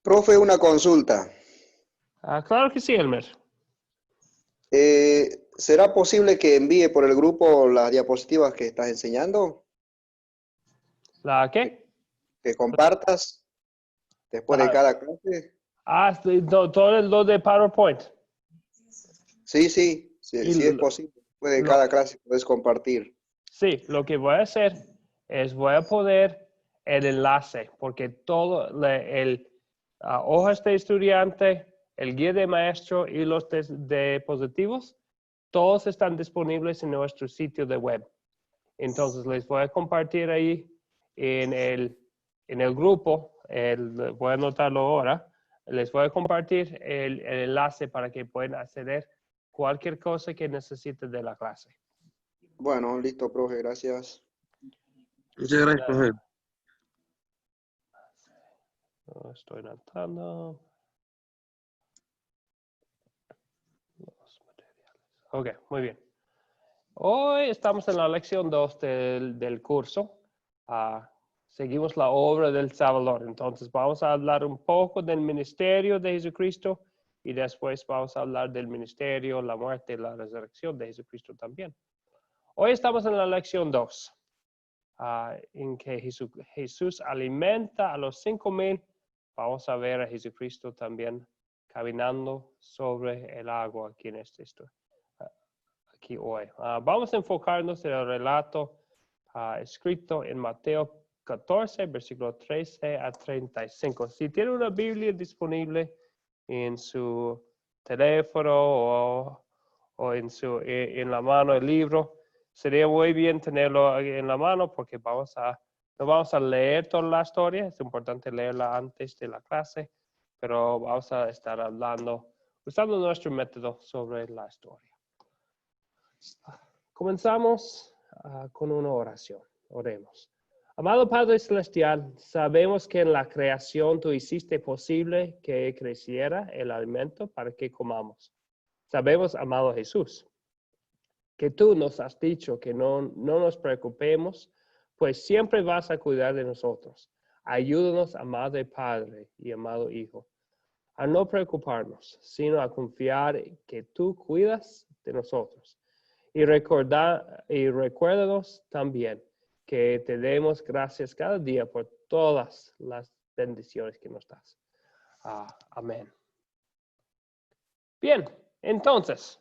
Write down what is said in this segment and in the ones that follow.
Profe, una consulta. Claro que sí, Elmer. ¿Será posible que envíe por el grupo las diapositivas que estás enseñando? ¿La Que, qué? que compartas después de La, cada clase. todo lo de PowerPoint. Sí, sí, sí, Y sí es posible. Después de lo- cada clase puedes compartir. sí, lo que voy a hacer es voy a poner el enlace, porque hojas de estudiante, el guía de maestro y los dispositivos, todos están disponibles en nuestro sitio de web. Entonces les voy a compartir ahí en el grupo, voy a anotarlo ahora, les voy a compartir el enlace para que puedan acceder cualquier cosa que necesiten de la clase. Bueno, listo, profe, gracias. Muchas gracias, profe. Lo estoy anotando. Los materiales. Ok, muy bien. Hoy estamos en la lección 2 del curso. Seguimos la obra del Salvador. Entonces vamos a hablar un poco del ministerio de Jesucristo y después vamos a hablar del ministerio, la muerte y la resurrección de Jesucristo también. Hoy estamos en la lección 2, en que Jesús alimenta a los 5,000. Vamos a ver a Jesucristo también caminando sobre el agua aquí en esta historia. Aquí hoy. Vamos a enfocarnos en el relato escrito en Mateo 14, versículo 13 a 35. Si tiene una Biblia disponible en su teléfono o en la mano el libro, sería muy bien tenerlo en la mano porque no vamos a leer toda la historia, es importante leerla antes de la clase, pero vamos a estar usando nuestro método sobre la historia. Comenzamos con una oración. Oremos. Amado Padre Celestial, sabemos que en la creación tú hiciste posible que creciera el alimento para que comamos. Sabemos, amado Jesús, que tú nos has dicho que no nos preocupemos, pues siempre vas a cuidar de nosotros. Ayúdanos, amado Padre y amado Hijo, a no preocuparnos, sino a confiar que tú cuidas de nosotros. Y recuérdanos también que te demos gracias cada día por todas las bendiciones que nos das. Amén. Bien, entonces,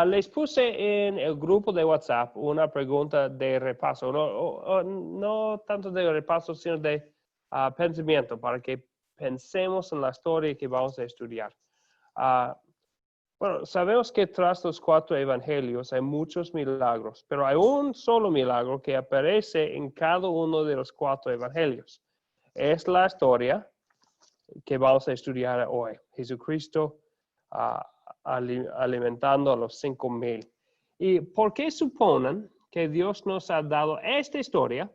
les puse en el grupo de WhatsApp una pregunta de repaso, no tanto de repaso, sino de pensamiento, para que pensemos en la historia que vamos a estudiar. Bueno, sabemos que tras los 4 evangelios hay muchos milagros, pero hay un solo milagro que aparece en cada uno de los 4 evangelios. Es la historia que vamos a estudiar hoy. Jesucristo alimentando a los 5,000. ¿Y por qué suponen que Dios nos ha dado esta historia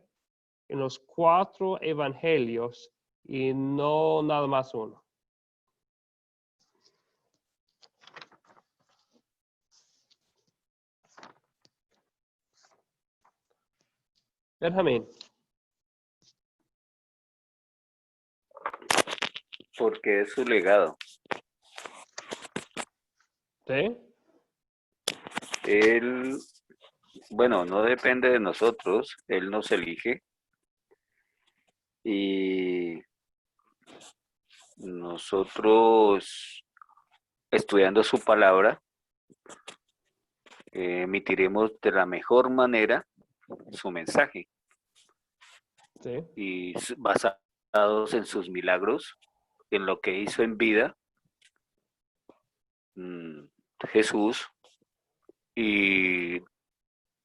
en los 4 evangelios y no nada más uno? Benjamín. Porque es su legado. ¿Sí? Él, bueno, no depende de nosotros, Él nos elige y nosotros, estudiando su palabra, emitiremos de la mejor manera su mensaje. Sí. Y basados en sus milagros, en lo que hizo en vida Jesús y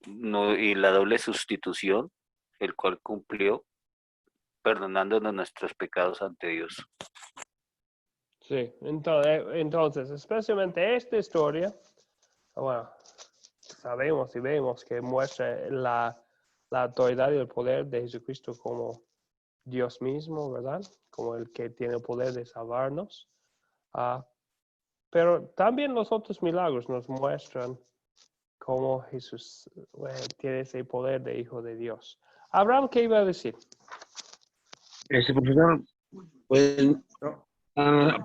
la doble sustitución, el cual cumplió perdonándonos nuestros pecados ante Dios. Sí, entonces, especialmente esta historia, bueno, sabemos y vemos que muestra la autoridad y el poder de Jesucristo como Dios mismo, ¿verdad? Como el que tiene el poder de salvarnos. Pero también los otros milagros nos muestran cómo Jesús tiene ese poder de Hijo de Dios. Abraham, ¿qué iba a decir? Profesor, pues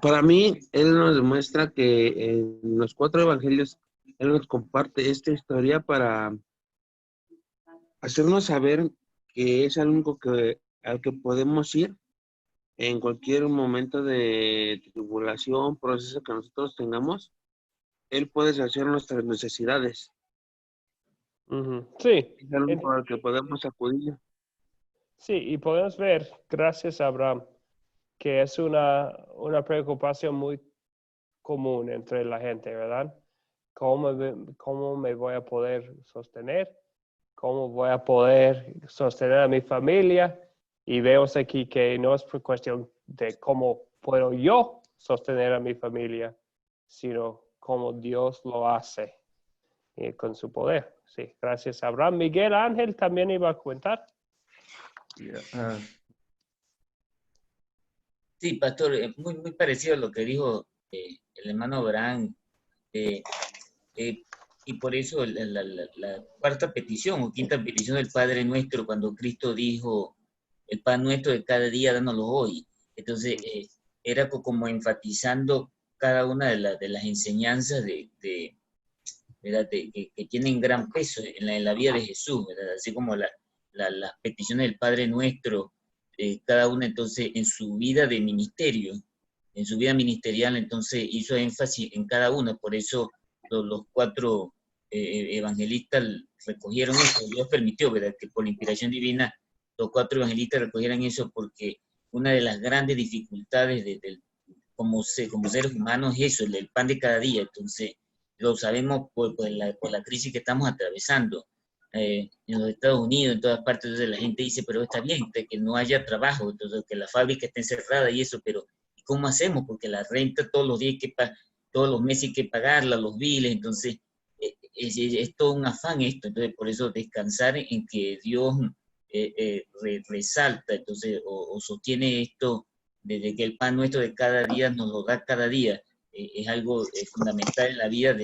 Para mí, él nos demuestra que en los 4 evangelios, él nos comparte esta historia para hacernos saber que es algo al que podemos ir en cualquier momento de tribulación, proceso que nosotros tengamos. Él puede saciar nuestras necesidades. Ujú. Sí, Es algo al que podemos acudir. sí, y podemos ver, gracias a Abraham, que es una preocupación muy común entre la gente, ¿verdad? ¿Cómo me voy a poder sostener? ¿Cómo voy a poder sostener a mi familia? Y vemos aquí que no es por cuestión de cómo puedo yo sostener a mi familia, sino cómo Dios lo hace con su poder. Sí, gracias a Abraham. Miguel Ángel también iba a comentar. Sí, pastor, muy parecido a lo que dijo el hermano Abraham. eh, eh, y por eso la cuarta petición o quinta petición del Padre Nuestro, cuando Cristo dijo, el pan nuestro de cada día, dánoslo hoy. Entonces, era como enfatizando cada una de las enseñanzas ¿verdad? Que tienen gran peso en la vida de Jesús, ¿verdad? Así como las peticiones del Padre Nuestro, cada una entonces en su vida de ministerio, en su vida ministerial, entonces hizo énfasis en cada una, por eso los 4 evangelistas recogieron eso, Dios permitió, ¿verdad? Que por la inspiración divina los 4 evangelistas recogieran eso, porque una de las grandes dificultades como seres humanos es eso, el pan de cada día. Entonces lo sabemos por la crisis que estamos atravesando en los Estados Unidos, en todas partes. Entonces la gente dice, pero está bien que no haya trabajo, entonces que la fábrica esté encerrada y eso, pero ¿cómo hacemos? Porque la renta todos los días todos los meses hay que pagarla, los biles, entonces es todo un afán esto. Entonces por eso descansar en que Dios resalta, entonces, o sostiene esto desde que el pan nuestro de cada día nos lo da cada día, es algo fundamental en la vida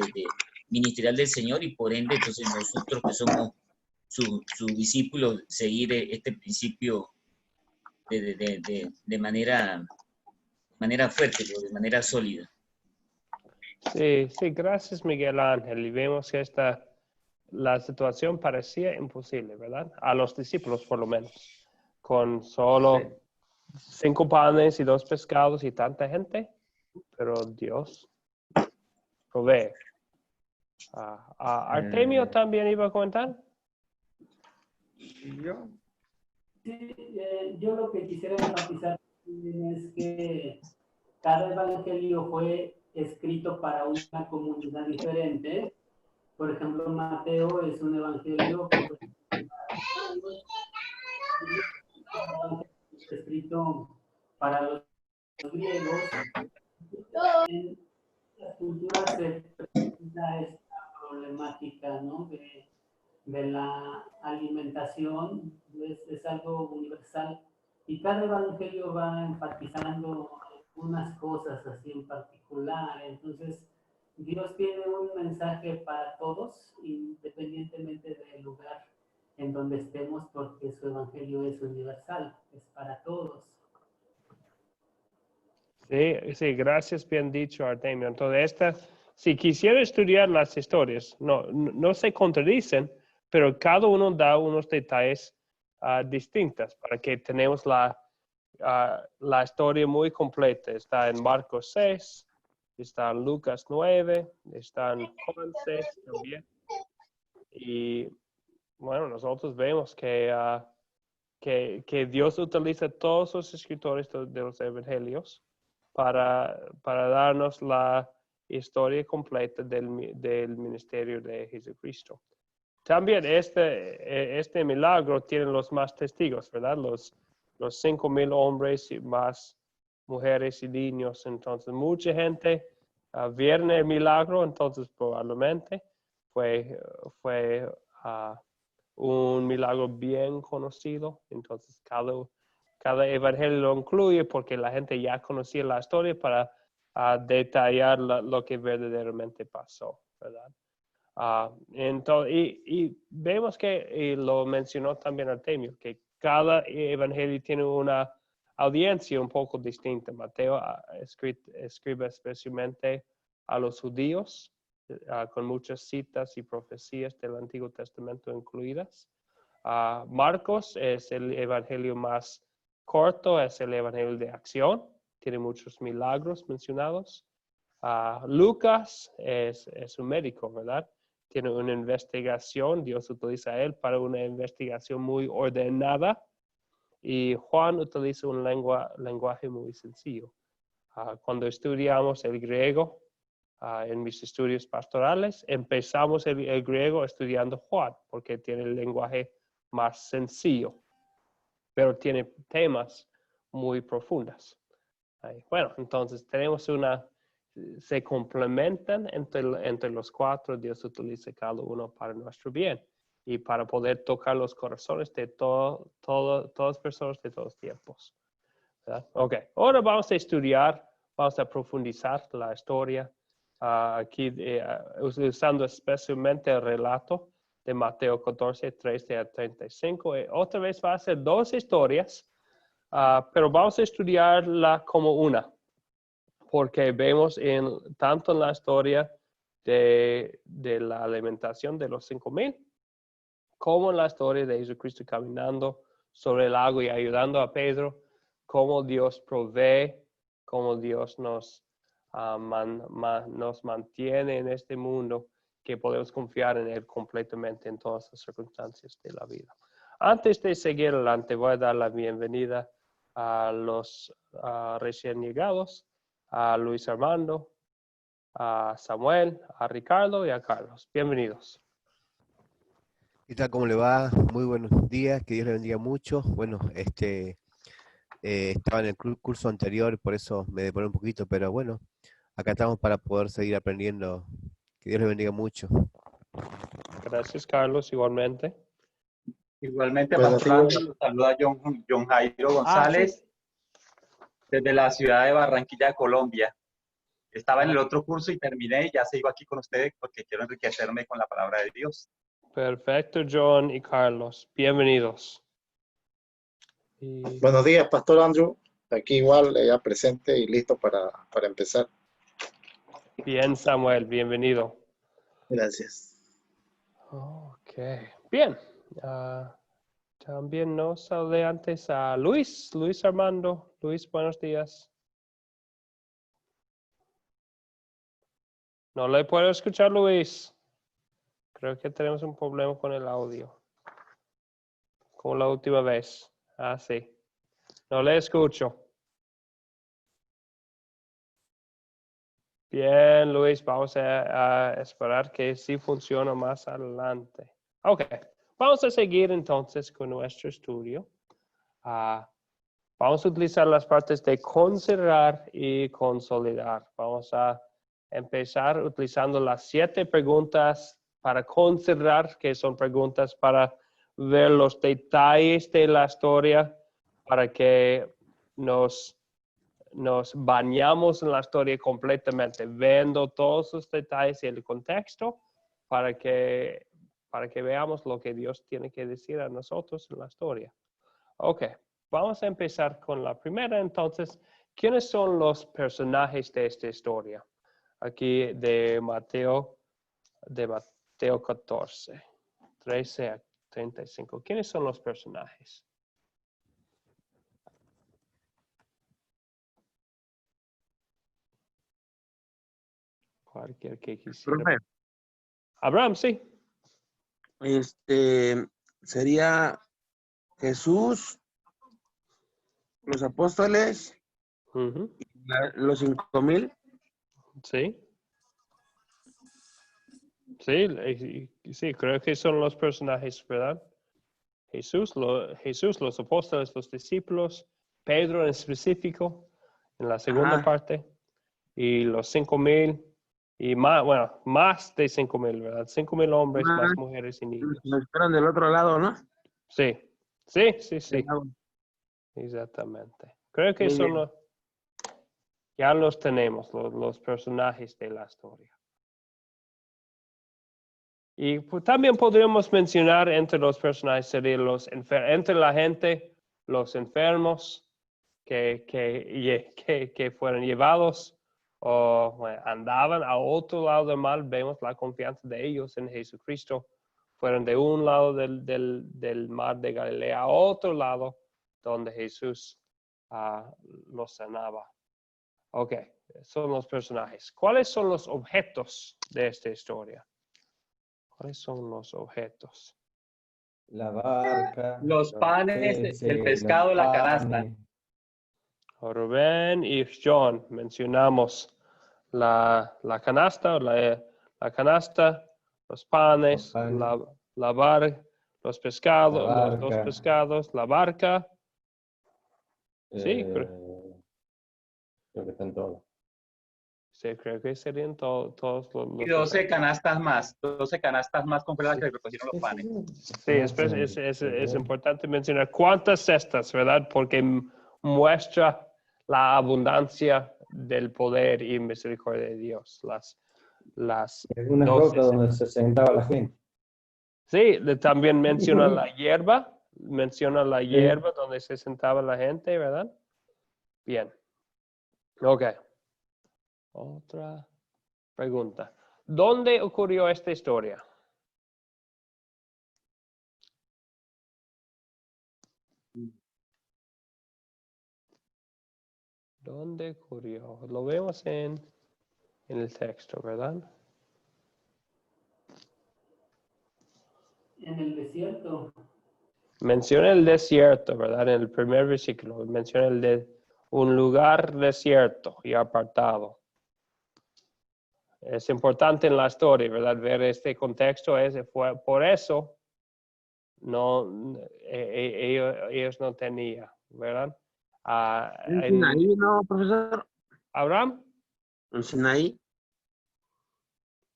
ministerial del Señor, y por ende, entonces nosotros que somos sus discípulos, seguir este principio de manera fuerte, de manera sólida. Sí, sí, gracias Miguel Ángel. Y vemos que la situación parecía imposible, ¿verdad? A los discípulos por lo menos, con solo 5 panes y 2 pescados y tanta gente, pero Dios provee. Artemio también iba a comentar. Yo lo que quisiera enfatizar es que cada evangelio fue escrito para una comunidad diferente. Por ejemplo, Mateo es un evangelio que fue escrito para los griegos. En las culturas se presenta esta problemática, ¿no? de la alimentación, es algo universal. Y cada evangelio va enfatizando algunas cosas así en particular. Entonces, Dios tiene un mensaje para todos, independientemente del lugar en donde estemos, porque su evangelio es universal, es para todos. Sí, sí, gracias, bien dicho, Artemio. Entonces, si quisiera estudiar las historias, no se contradicen, pero cada uno da unos detalles distintos para que tenemos la historia muy completa. Está en Marcos 6, está en Lucas 9, está en Juan 6 también. Y bueno, nosotros vemos que Dios utiliza todos los escritores de los evangelios para darnos la historia completa del ministerio de Jesucristo. También este milagro tiene los más testigos, ¿verdad? Los 5,000 hombres y más mujeres y niños. Entonces, mucha gente vieron el milagro, entonces probablemente fue un milagro bien conocido. Entonces, cada evangelio lo incluye porque la gente ya conocía la historia para detallar lo que verdaderamente pasó, ¿verdad? Entonces, y vemos que, y lo mencionó también Artemio, que cada evangelio tiene una audiencia un poco distinta. Mateo escribe especialmente a los judíos, con muchas citas y profecías del Antiguo Testamento incluidas. Marcos es el evangelio más corto, es el evangelio de acción, tiene muchos milagros mencionados. Lucas es un médico, ¿verdad? Tiene una investigación, Dios utiliza a él para una investigación muy ordenada, y Juan utiliza un lenguaje muy sencillo. Cuando estudiamos el griego, en mis estudios pastorales, empezamos el griego estudiando Juan, porque tiene el lenguaje más sencillo, pero tiene temas muy profundos. Bueno, entonces tenemos se complementan entre los cuatro. Dios utiliza cada uno para nuestro bien y para poder tocar los corazones de todas las personas de todos tiempos, ¿verdad? Ok, ahora vamos a estudiar, vamos a profundizar la historia, aquí usando especialmente el relato de Mateo 14, 13 a 35. Otra vez va a ser dos historias, pero vamos a estudiarla como una, porque vemos tanto en la historia de la alimentación de los 5,000, como en la historia de Jesucristo caminando sobre el agua y ayudando a Pedro, cómo Dios provee, cómo Dios nos mantiene en este mundo, que podemos confiar en Él completamente en todas las circunstancias de la vida. Antes de seguir adelante, voy a dar la bienvenida a los recién llegados, a Luis Armando, a Samuel, a Ricardo y a Carlos. Bienvenidos. ¿Qué tal? ¿Cómo le va? Muy buenos días, que Dios le bendiga mucho. Bueno, estaba en el curso anterior, por eso me demoré un poquito, pero bueno, acá estamos para poder seguir aprendiendo. Que Dios le bendiga mucho. Gracias, Carlos, igualmente. Igualmente, Buenos Pastor días. Andrew, saluda a John Jairo González, desde la ciudad de Barranquilla, Colombia. Estaba en el otro curso y terminé, y ya sigo aquí con ustedes porque quiero enriquecerme con la palabra de Dios. Perfecto, John y Carlos. Bienvenidos. Buenos días, Pastor Andrew. Aquí igual, ya presente y listo para empezar. Bien, Samuel, bienvenido. Gracias. Ok, bien. También nos saludé antes a Luis Armando. Luis, buenos días. No le puedo escuchar, Luis. Creo que tenemos un problema con el audio. Como la última vez. Sí. No le escucho. Bien, Luis, vamos a esperar que sí funcione más adelante. Ok, vamos a seguir entonces con nuestro estudio. Vamos a utilizar las partes de considerar y consolidar. Vamos a empezar utilizando las 7 preguntas para considerar, que son preguntas para ver los detalles de la historia, para que nos bañamos en la historia completamente, viendo todos los detalles y el contexto, para que veamos lo que Dios tiene que decir a nosotros en la historia. Ok, vamos a empezar con la primera. Entonces, ¿quiénes son los personajes de esta historia? Aquí de Mateo 14, 13 a 35. ¿Quiénes son los personajes? Cualquier que quisiera. Profe, Abraham, sí. Sería Jesús, los apóstoles, Ujú. los 5,000. Sí. Sí, creo que son los personajes, ¿verdad? Jesús, los apóstoles, los discípulos, Pedro en específico, en la segunda parte, y los 5,000, y más, bueno, más de 5,000, ¿verdad? 5,000 hombres, más mujeres y niños. Nos esperan del otro lado, ¿no? Sí. Exactamente. Creo que son ya los tenemos, los personajes de la historia. Y pues, también podríamos mencionar entre los personajes serían entre la gente, los enfermos, que fueron llevados o bueno, andaban a otro lado del mar, vemos la confianza de ellos en Jesucristo. Fueron de un lado del mar de Galilea a otro lado donde Jesús los sanaba. Ok, son los personajes. ¿Cuáles son los objetos de esta historia? ¿Cuáles son los objetos? La barca. Los panes, peces, el pescado, los la canasta. panes. Rubén y John mencionamos la canasta, la canasta, los panes, la barca, los pescados, La los dos barca. pescados, la barca. Sí, Creo que están todos. sí, creo que serían todos los Y 12 canastas más. 12 canastas más con las que recogieron los panes. Sí, es importante mencionar cuántas cestas, ¿verdad? Porque muestra la abundancia del poder y misericordia de Dios. Las Algunas 12 rocas donde se sentaba la gente. Sí, también menciona la hierba donde se sentaba la gente, ¿verdad? Bien. Ok. Otra pregunta. ¿Dónde ocurrió esta historia? ¿Dónde ocurrió? Lo vemos en el texto, ¿verdad? En el desierto. Menciona el desierto, ¿verdad? En el primer versículo menciona un lugar desierto y apartado. Es importante en la historia, ¿verdad? Ver este contexto. Por eso ellos no tenían, ¿verdad? ¿En Sinaí, no, profesor? ¿Abraham? ¿En Sinaí?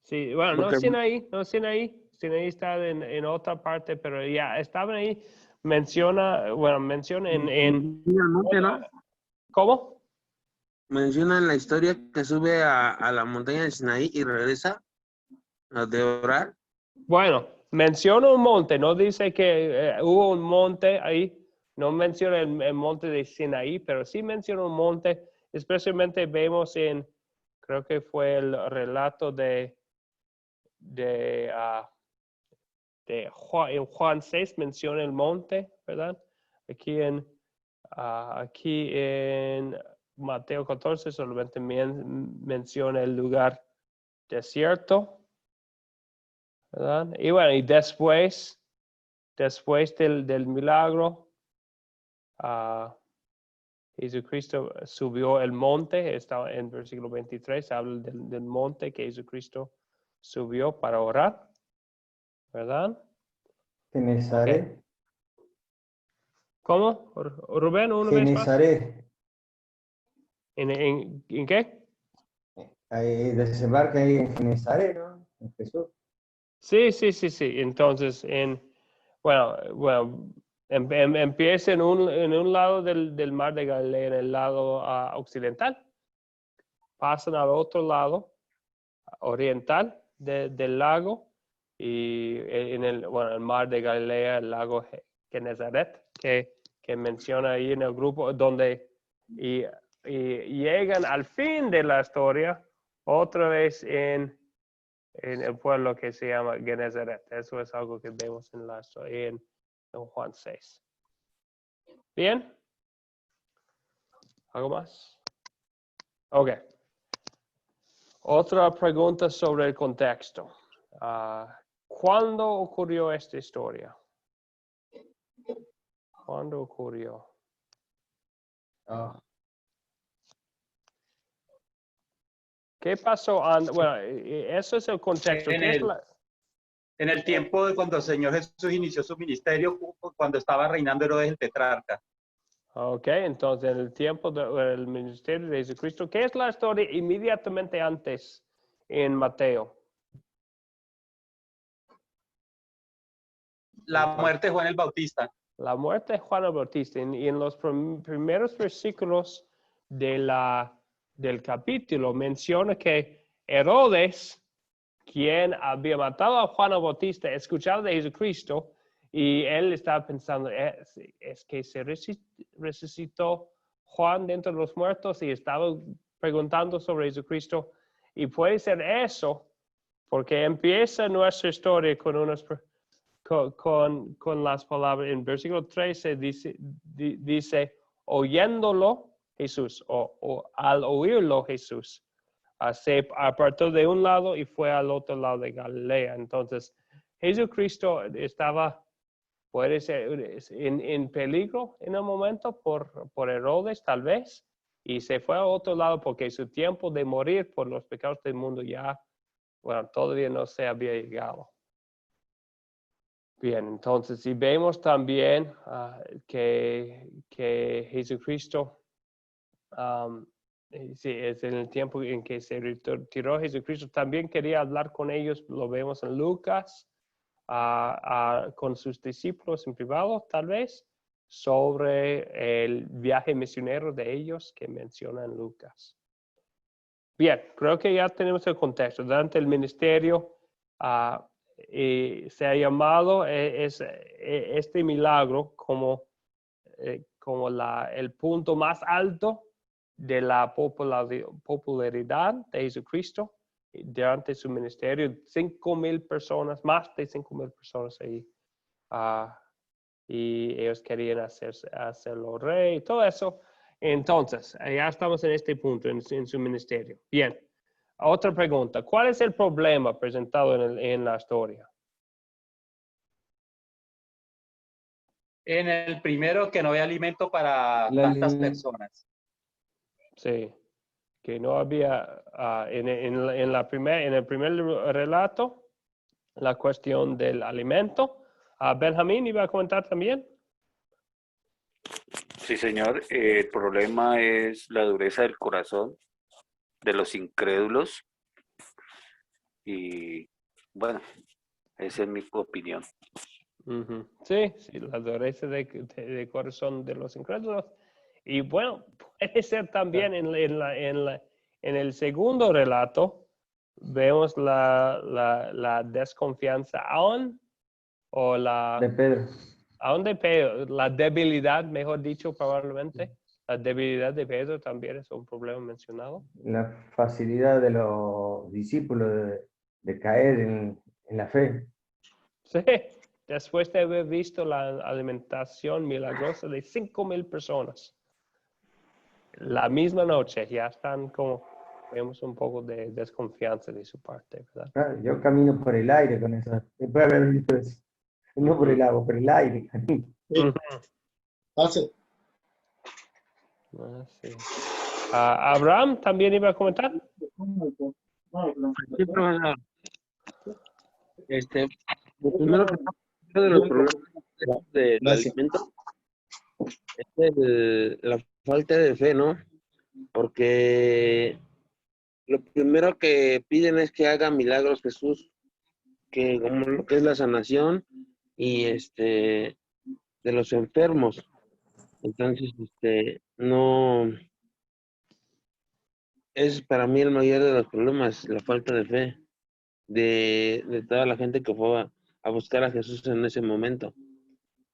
Sí, bueno, Porque- no Sinaí. Sinaí está en otra parte, pero ya estaban ahí. Menciona en ¿no? ¿Cómo? Menciona en la historia que sube a la montaña de Sinaí y regresa a de orar. Bueno, menciona un monte, no dice que hubo un monte ahí, no menciona el monte de Sinaí, pero sí menciona un monte, especialmente vemos creo que fue el relato de Juan 6 menciona el monte, ¿verdad? Aquí en Mateo 14 solamente menciona el lugar desierto, ¿verdad? Y bueno, y después del milagro, Jesucristo subió el monte, está en versículo 23, habla del monte que Jesucristo subió para orar, ¿verdad? Genezaret. ¿Cómo? Rubén, una vez más. Genezaret. ¿En qué? Ahí desembarca ahí en Genezaret, ¿no? En Jesús. Sí. Entonces, empieza en un lado del mar de Galilea, en el lado occidental. Pasan al otro lado, oriental del lago, y en el mar de Galilea, el lago Genezaret, que menciona ahí en el grupo, donde y llegan al fin de la historia, otra vez en el pueblo que se llama Genezaret. Eso es algo que vemos en la historia en Juan 6. ¿Bien? ¿Algo más? Ok. Otra pregunta sobre el contexto. ¿Cuándo ocurrió esta historia? ¿Cuándo ocurrió? ¿Qué pasó? Bueno, eso es el contexto. En el tiempo de cuando el Señor Jesús inició su ministerio, cuando estaba reinando Herodes el tetrarca. Ok, entonces en el tiempo del ministerio de Jesucristo, ¿qué es la historia inmediatamente antes en Mateo? La muerte de Juan el Bautista. La muerte de Juan el Bautista. Y en los primeros versículos del capítulo menciona que Herodes, quien había matado a Juan el Bautista, escuchaba de Jesucristo y él estaba pensando, es que se resucitó Juan dentro de los muertos y estaba preguntando sobre Jesucristo. Y puede ser eso, porque empieza nuestra historia con las palabras. En versículo 13 dice oyéndolo Jesús, o al oírlo Jesús, se apartó de un lado y fue al otro lado de Galilea. Entonces, Jesucristo estaba, puede ser, en peligro en un momento por Herodes, tal vez, y se fue a otro lado porque su tiempo de morir por los pecados del mundo ya, bueno, todavía no se había llegado. Bien, entonces, y vemos también que Jesucristo, sí, es en el tiempo en que se retiró Jesucristo, también quería hablar con ellos, lo vemos en Lucas, con sus discípulos en privado, tal vez, sobre el viaje misionero de ellos que menciona en Lucas. Bien, creo que ya tenemos el contexto. Durante el ministerio, se ha llamado este milagro como el punto más alto de la popularidad de Jesucristo durante su ministerio. 5,000 personas, más de 5,000 personas ahí. Y ellos querían hacerlo rey, todo eso. Entonces, ya estamos en este punto en su ministerio. Bien. Otra pregunta. ¿Cuál es el problema presentado en la historia? En el primero, que no había alimento para tantas personas. Sí, que no había, en el primer relato, la cuestión del alimento. Benjamín iba a comentar también. Sí, señor. El problema es la dureza del corazón de los incrédulos. Y bueno, esa es mi opinión. Sí, la dureza de corazón de los incrédulos. Y bueno, puede ser también en el segundo relato, vemos la desconfianza aún, o De Pedro. aún de Pedro, la debilidad, mejor dicho, probablemente. La debilidad de Pedro también es un problema mencionado. La facilidad de los discípulos de caer en la fe. Sí, después de haber visto la alimentación milagrosa de 5,000 personas. La misma noche ya están vemos un poco de desconfianza de su parte, ¿verdad? Claro, yo camino por el aire con eso. Después de haber visto eso. No por el agua, por el aire. Pase. Sí. Abraham también iba a comentar. Sí, profesor. Lo primero que está de los problemas del alimento es la falta de fe, ¿no? Porque lo primero que piden es que haga milagros Jesús, que como lo que es la sanación y de los enfermos. Entonces, no es para mí el mayor de los problemas, la falta de fe de toda la gente que fue a buscar a Jesús en ese momento,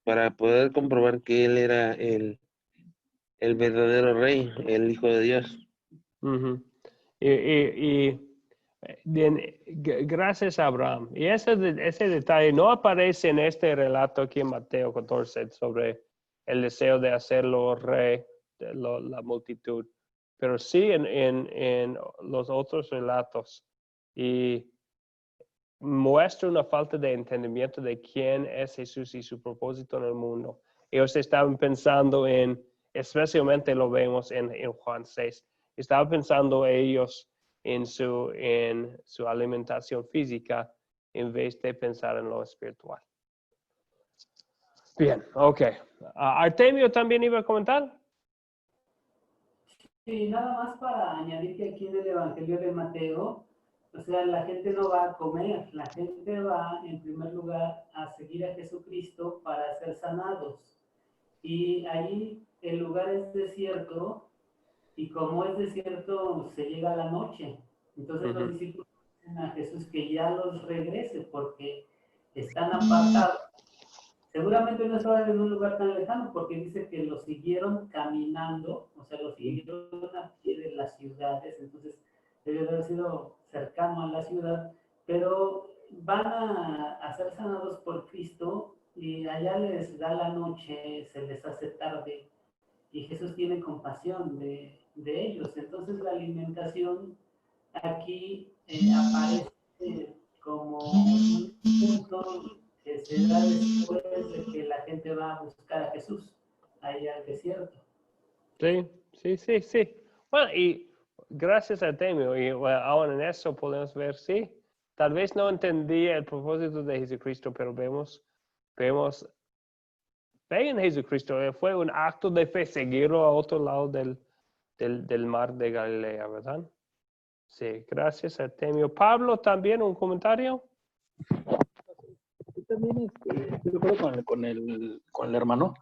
para poder comprobar que él era el verdadero rey, el Hijo de Dios. Gracias a Abraham. Y ese detalle no aparece en este relato aquí en Mateo 14 sobre el deseo de hacerlo rey de la multitud, pero sí en los otros relatos. Y muestra una falta de entendimiento de quién es Jesús y su propósito en el mundo. Ellos estaban pensando especialmente lo vemos en Juan 6, estaban pensando ellos en su alimentación física en vez de pensar en lo espiritual. Bien, ok. Artemio también iba a comentar. Sí, nada más para añadir que aquí en el Evangelio de Mateo, o sea, la gente no va a comer, la gente va en primer lugar a seguir a Jesucristo para ser sanados. Y ahí el lugar es desierto, y como es desierto, se llega a la noche. Entonces los discípulos dicen a Jesús que ya los regrese porque están apartados Seguramente no estaba en un lugar tan lejano porque dice que lo siguieron caminando, o sea, lo siguieron a pie de las ciudades, entonces debe haber sido cercano a la ciudad, pero van a ser sanados por Cristo y allá les da la noche, se les hace tarde y Jesús tiene compasión de ellos. Entonces la alimentación aquí aparece como un punto que se da después de que la gente va a buscar a Jesús allá al desierto. Sí. Bueno, y gracias a Temio, y bueno, ahora en eso podemos ver, sí, tal vez no entendía el propósito de Jesucristo, pero vemos fe en Jesucristo. Fue un acto de fe seguirlo a otro lado del mar de Galilea, ¿verdad? Sí, gracias a Temio. Pablo, ¿también un comentario? Yo también estoy de acuerdo con el hermano.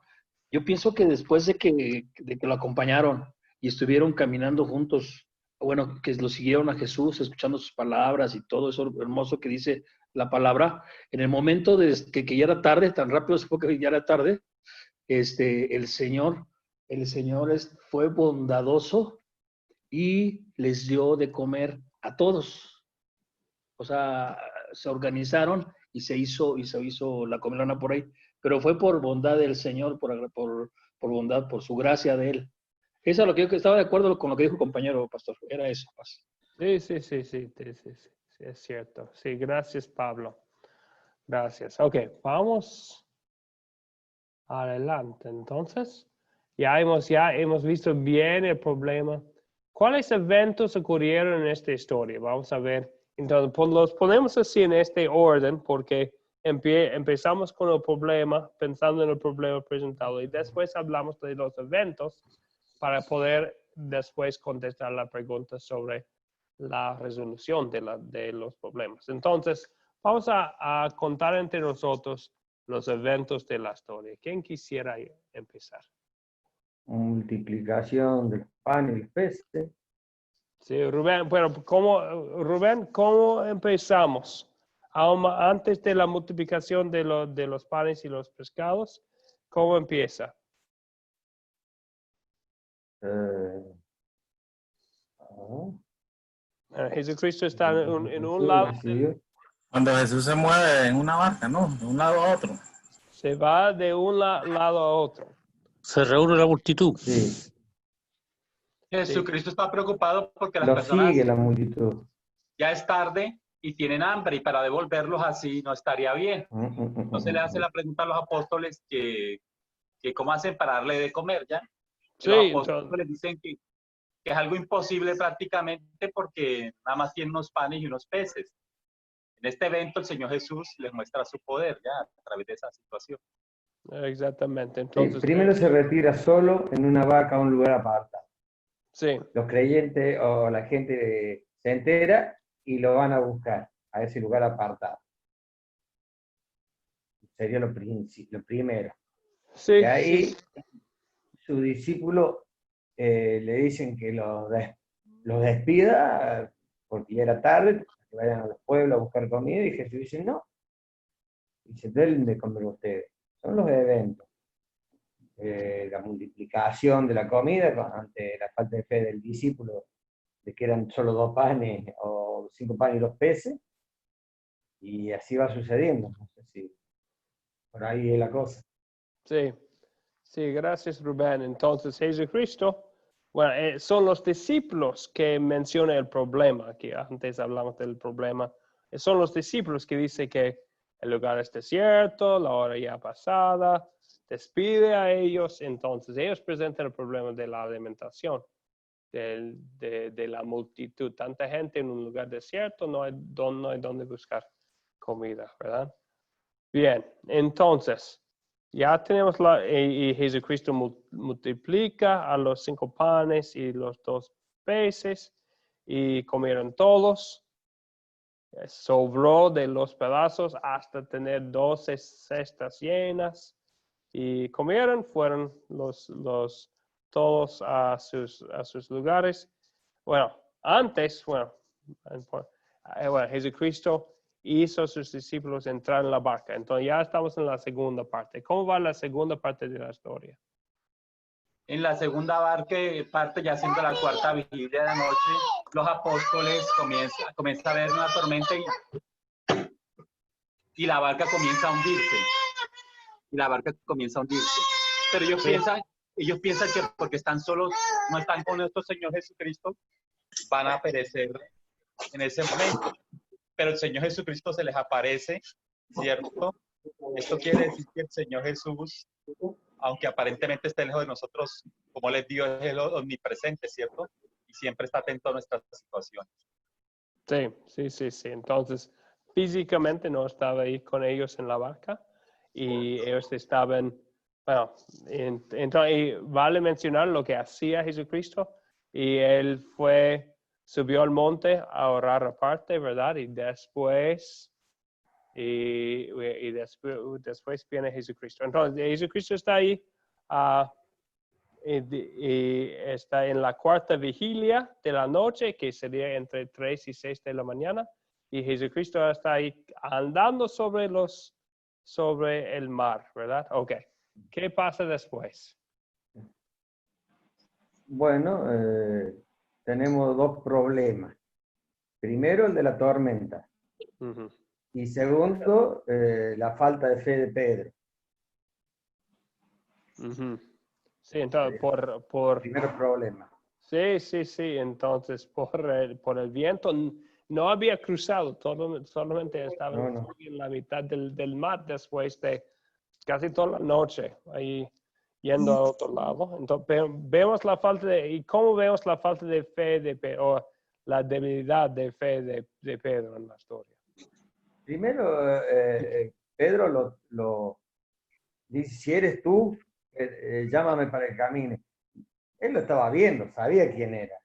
Yo pienso que después de que lo acompañaron y estuvieron caminando juntos, bueno, que lo siguieron a Jesús, escuchando sus palabras y todo eso hermoso que dice la palabra, en el momento de que ya era tarde, tan rápido se fue que ya era tarde, el Señor fue bondadoso y les dio de comer a todos. O sea, se organizaron y se hizo la comilona por ahí, pero fue por bondad del Señor, por bondad, por su gracia de Él. Eso es lo que yo estaba de acuerdo con lo que dijo el compañero pastor, era eso. Sí, es cierto. Sí, gracias, Pablo. Gracias. Ok, vamos adelante. Entonces, ya hemos visto bien el problema. ¿Cuáles eventos ocurrieron en esta historia? Vamos a ver. Entonces, los ponemos así en este orden porque empezamos con el problema, pensando en el problema presentado, y después hablamos de los eventos para poder después contestar la pregunta sobre la resolución de los problemas. Entonces, vamos a contar entre nosotros los eventos de la historia. ¿Quién quisiera empezar? Multiplicación de los panes y los peces. Sí, Rubén, bueno, ¿cómo empezamos? Antes de la multiplicación de los panes y los pescados, ¿cómo empieza? Jesucristo está en un lado. Cuando Jesús se mueve en una barca, ¿no? De un lado a otro. Se va de un lado a otro. Se reúne la multitud. Sí. Jesucristo está preocupado porque las Lo personas sigue la multitud. ya es tarde y tienen hambre y para devolverlos así no estaría bien. Entonces le hace la pregunta a los apóstoles que cómo hacen para darle de comer, ¿ya? Sí, los apóstoles les dicen que es algo imposible prácticamente porque nada más tienen unos panes y unos peces. En este evento el Señor Jesús les muestra su poder ya a través de esa situación. Exactamente. Entonces, primero se retira solo en una barca a un lugar apartado. Sí. Los creyentes o la gente se entera y lo van a buscar a ese lugar apartado. Sería lo primero. Sí, y ahí su discípulo le dicen que los despida porque ya era tarde, que vayan a los pueblos a buscar comida, y Jesús dice no. Dice, denle de comer ustedes. Son los eventos. La multiplicación de la comida ante la falta de fe del discípulo, de que eran solo 2 panes o 5 panes y 2 peces, y así va sucediendo. No sé si por ahí es la cosa. Sí, gracias, Rubén. Entonces, Jesucristo, bueno, son los discípulos que mencionan el problema, que antes hablamos del problema. Son los discípulos que dicen que el lugar es desierto, la hora ya pasada, despide a ellos, entonces ellos presentan el problema de la alimentación, de la multitud. Tanta gente en un lugar desierto, no hay donde buscar comida, ¿verdad? Bien, entonces, ya tenemos y Jesucristo multiplica a los 5 panes y los 2 peces, y comieron todos. Sobró de los pedazos hasta tener 12 cestas llenas, y comieron, fueron todos a sus lugares. Bueno, antes, Jesucristo hizo a sus discípulos entrar en la barca. Entonces ya estamos en la segunda parte. ¿Cómo va la segunda parte de la historia? En la segunda parte, ya siendo la cuarta vigilia de la noche, los apóstoles comienza a haber una tormenta y la barca comienza a hundirse. Pero ellos piensan que porque están solos, no están con nuestro Señor Jesucristo, van a perecer en ese momento. Pero el Señor Jesucristo se les aparece, ¿cierto? Esto quiere decir que el Señor Jesús, aunque aparentemente esté lejos de nosotros, como les digo, es el omnipresente, ¿cierto? Y siempre está atento a nuestras situaciones. Sí. Entonces, físicamente no estaba ahí con ellos en la barca y ellos estaban, bueno, entonces vale mencionar lo que hacía Jesucristo y él subió al monte a orar aparte, ¿verdad? Y después viene Jesucristo. Entonces, Jesucristo está ahí y está en la cuarta vigilia de la noche, que sería entre 3 y 6 de la mañana. Y Jesucristo está ahí andando sobre el mar, ¿verdad? Ok. ¿Qué pasa después? Bueno, tenemos dos problemas. Primero, el de la tormenta. Uh-huh. Y segundo, la falta de fe de Pedro. Uh-huh. Sí, entonces Primer problema. Sí. Entonces, por el viento, no había cruzado, solamente estaba en la mitad del mar después de casi toda la noche, ahí yendo al otro lado. Entonces, vemos la falta ¿y cómo vemos la falta de fe de Pedro, o la debilidad de fe de Pedro en la historia? Primero, Pedro lo dice, si eres tú, llámame para que camine. Él lo estaba viendo, sabía quién era.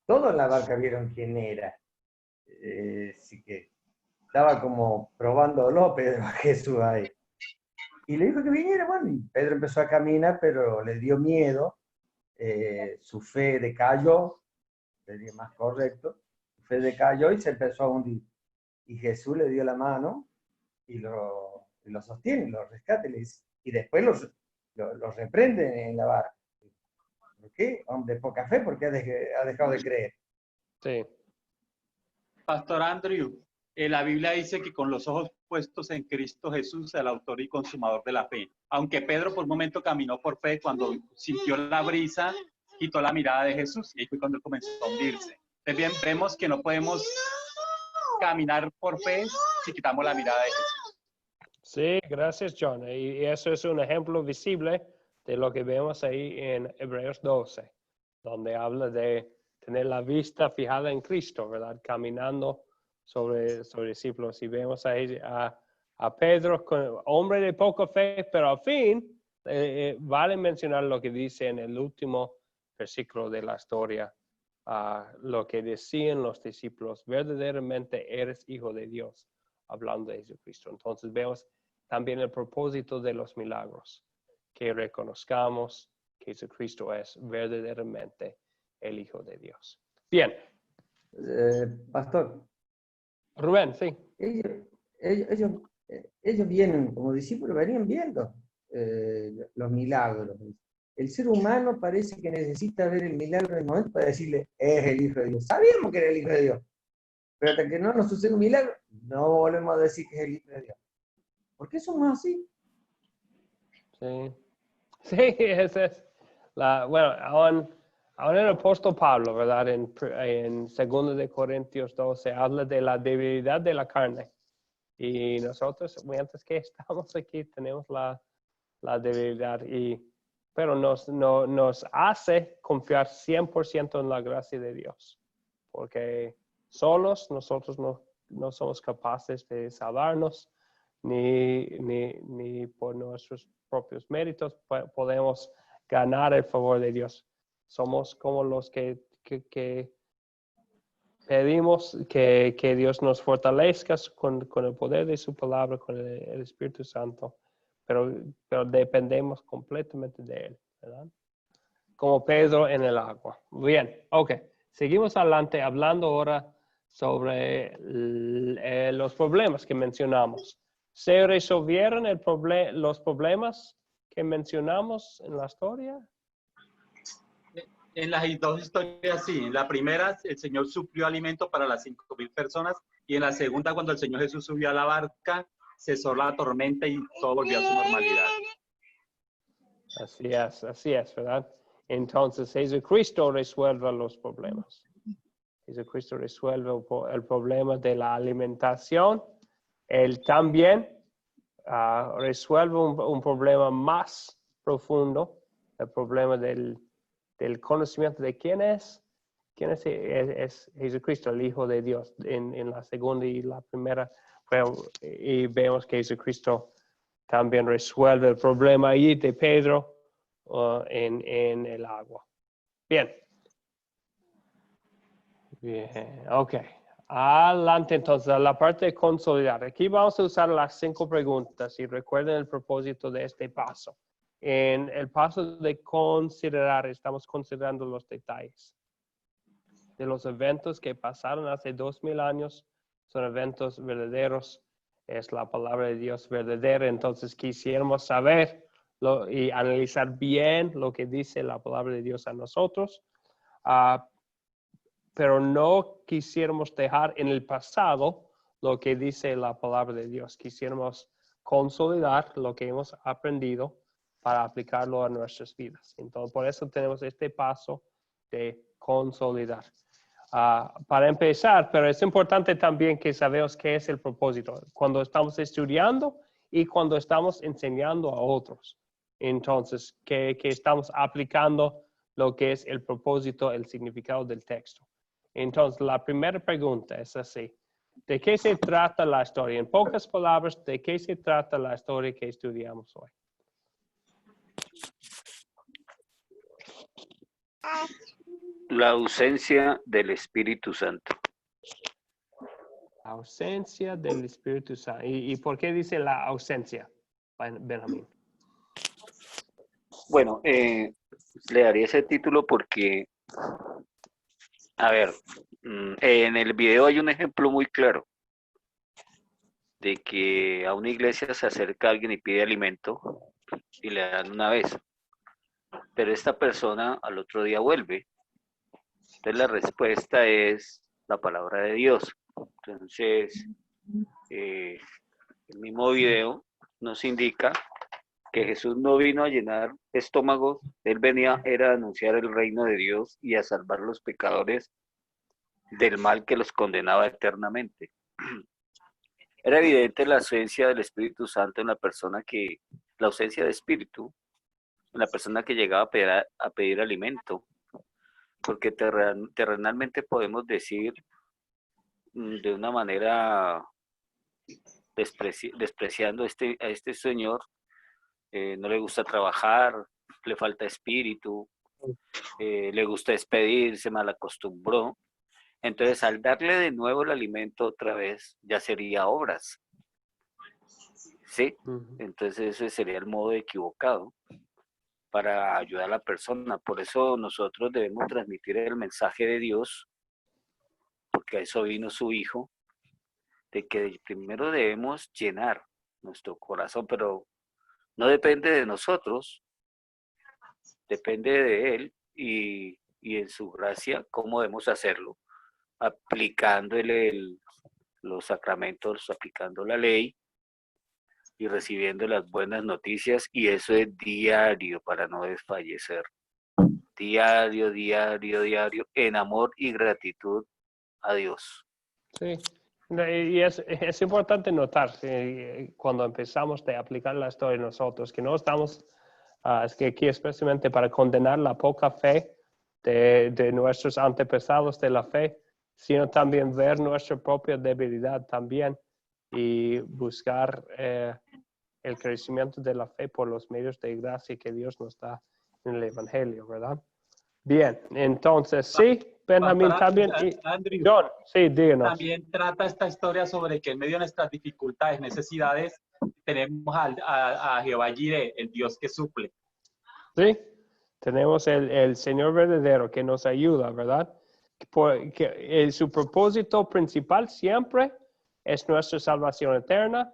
Todos en la barca vieron quién era. Así que estaba como probándolo Pedro a Jesús ahí. Y le dijo que viniera, bueno, y Pedro empezó a caminar, pero le dio miedo. Su fe decayó, sería más correcto. Su fe decayó y se empezó a hundir. Y Jesús le dio la mano y lo sostiene, lo rescata y después los reprende en la barca. ¿Por qué? Hombre de poca fe, porque ha dejado de creer. Sí. Pastor Andrew, la Biblia dice que con los ojos puestos en Cristo Jesús, el autor y consumador de la fe. Aunque Pedro por un momento caminó por fe, cuando sintió la brisa, quitó la mirada de Jesús y fue cuando comenzó a hundirse. También vemos que no podemos caminar por fe si quitamos la mirada de Jesús. Sí, gracias, John. Y eso es un ejemplo visible de lo que vemos ahí en Hebreos 12, donde habla de tener la vista fijada en Cristo, ¿verdad? Caminando sobre discípulos. Y vemos ahí a Pedro, hombre de poca fe, pero al fin vale mencionar lo que dice en el último versículo de la historia, lo que decían los discípulos, verdaderamente eres hijo de Dios, hablando de Jesucristo. Entonces vemos también el propósito de los milagros, que reconozcamos que Jesucristo es verdaderamente el Hijo de Dios. Bien. Pastor. Rubén, sí. Ellos vienen, como discípulos, venían viendo los milagros. El ser humano parece que necesita ver el milagro en el momento para decirle, es el Hijo de Dios. Sabíamos que era el Hijo de Dios, pero hasta que no nos sucede un milagro, no volvemos a decir que es el Hijo de Dios. ¿Por qué somos así? Sí, esa es bueno, aún el apóstol Pablo, ¿verdad? En 2 de Corintios 12 habla de la debilidad de la carne. Y nosotros, mientras que estamos aquí, tenemos la debilidad. Pero nos hace confiar 100% en la gracia de Dios. Porque solos nosotros no somos capaces de salvarnos, ni por nuestros propios méritos podemos ganar el favor de Dios. Somos como los que pedimos que Dios nos fortalezca con el poder de su palabra, con el Espíritu Santo, pero dependemos completamente de Él, ¿verdad? Como Pedro en el agua. Bien, ok. Seguimos adelante hablando ahora sobre los problemas que mencionamos. ¿Se resolvieron los problemas que mencionamos en la historia? En las dos historias, sí. En la primera, el Señor suplió alimento para las 5,000 personas. Y en la segunda, cuando el Señor Jesús subió a la barca, cesó la tormenta y todo volvió a su normalidad. Así es, ¿verdad? Entonces, Jesucristo resuelve los problemas. Jesucristo resuelve el problema de la alimentación. Él también resuelve un problema más profundo, el problema del conocimiento de quién es. ¿Quién es Jesucristo, el Hijo de Dios? En la segunda y la primera, y vemos que Jesucristo también resuelve el problema ahí de Pedro en el agua. Bien, ok. Adelante entonces a la parte de consolidar. Aquí vamos a usar las 5 preguntas y recuerden el propósito de este paso. En el paso de considerar, estamos considerando los detalles de los eventos que pasaron hace 2000 años. Son eventos verdaderos. Es la palabra de Dios verdadera. Entonces quisiéramos saber y analizar bien lo que dice la palabra de Dios a nosotros. Pero no quisiéramos dejar en el pasado lo que dice la palabra de Dios. Quisiéramos consolidar lo que hemos aprendido para aplicarlo a nuestras vidas. Entonces, por eso tenemos este paso de consolidar. Para empezar, pero es importante también que sabemos qué es el propósito. Cuando estamos estudiando y cuando estamos enseñando a otros. Entonces, que estamos aplicando lo que es el propósito, el significado del texto. Entonces, la primera pregunta es así. ¿De qué se trata la historia? En pocas palabras, ¿de qué se trata la historia que estudiamos hoy? La ausencia del Espíritu Santo. Ausencia del Espíritu Santo. ¿Y por qué dice la ausencia, Benjamín? Bueno, le daría ese título porque, a ver, en el video hay un ejemplo muy claro de que a una iglesia se acerca alguien y pide alimento y le dan una vez, pero esta persona al otro día vuelve. Entonces la respuesta es la palabra de Dios. Entonces, el mismo video nos indica que Jesús no vino a llenar estómagos, Él era a anunciar el reino de Dios y a salvar a los pecadores del mal que los condenaba eternamente. Era evidente la ausencia del Espíritu Santo en la persona la ausencia de espíritu, en la persona que llegaba a pedir alimento, porque terrenalmente podemos decir de una manera despreciando a este señor, no le gusta trabajar, le falta espíritu, le gusta despedirse, mal acostumbró. Entonces, al darle de nuevo el alimento otra vez, ya sería obras. ¿Sí? Entonces, ese sería el modo equivocado para ayudar a la persona. Por eso nosotros debemos transmitir el mensaje de Dios, porque a eso vino su Hijo, de que primero debemos llenar nuestro corazón, pero no depende de nosotros, depende de Él y en su gracia, cómo debemos hacerlo, aplicándole los sacramentos, aplicando la ley y recibiendo las buenas noticias, y eso es diario para no desfallecer. Diario, diario, diario, en amor y gratitud a Dios. Sí, y es importante notar cuando empezamos a aplicar la historia nosotros, que no estamos, es que aquí especialmente para condenar la poca fe de nuestros antepasados de la fe, sino también ver nuestra propia debilidad también y buscar el crecimiento de la fe por los medios de gracia que Dios nos da en el Evangelio, ¿verdad? Bien, entonces sí, Benjamín también. Andrew, John, sí, díganos. También trata esta historia sobre que en medio de nuestras dificultades, necesidades, tenemos a Jehová Jireh, el Dios que suple. Sí, tenemos el Señor verdadero que nos ayuda, ¿verdad? porque su propósito principal siempre es nuestra salvación eterna,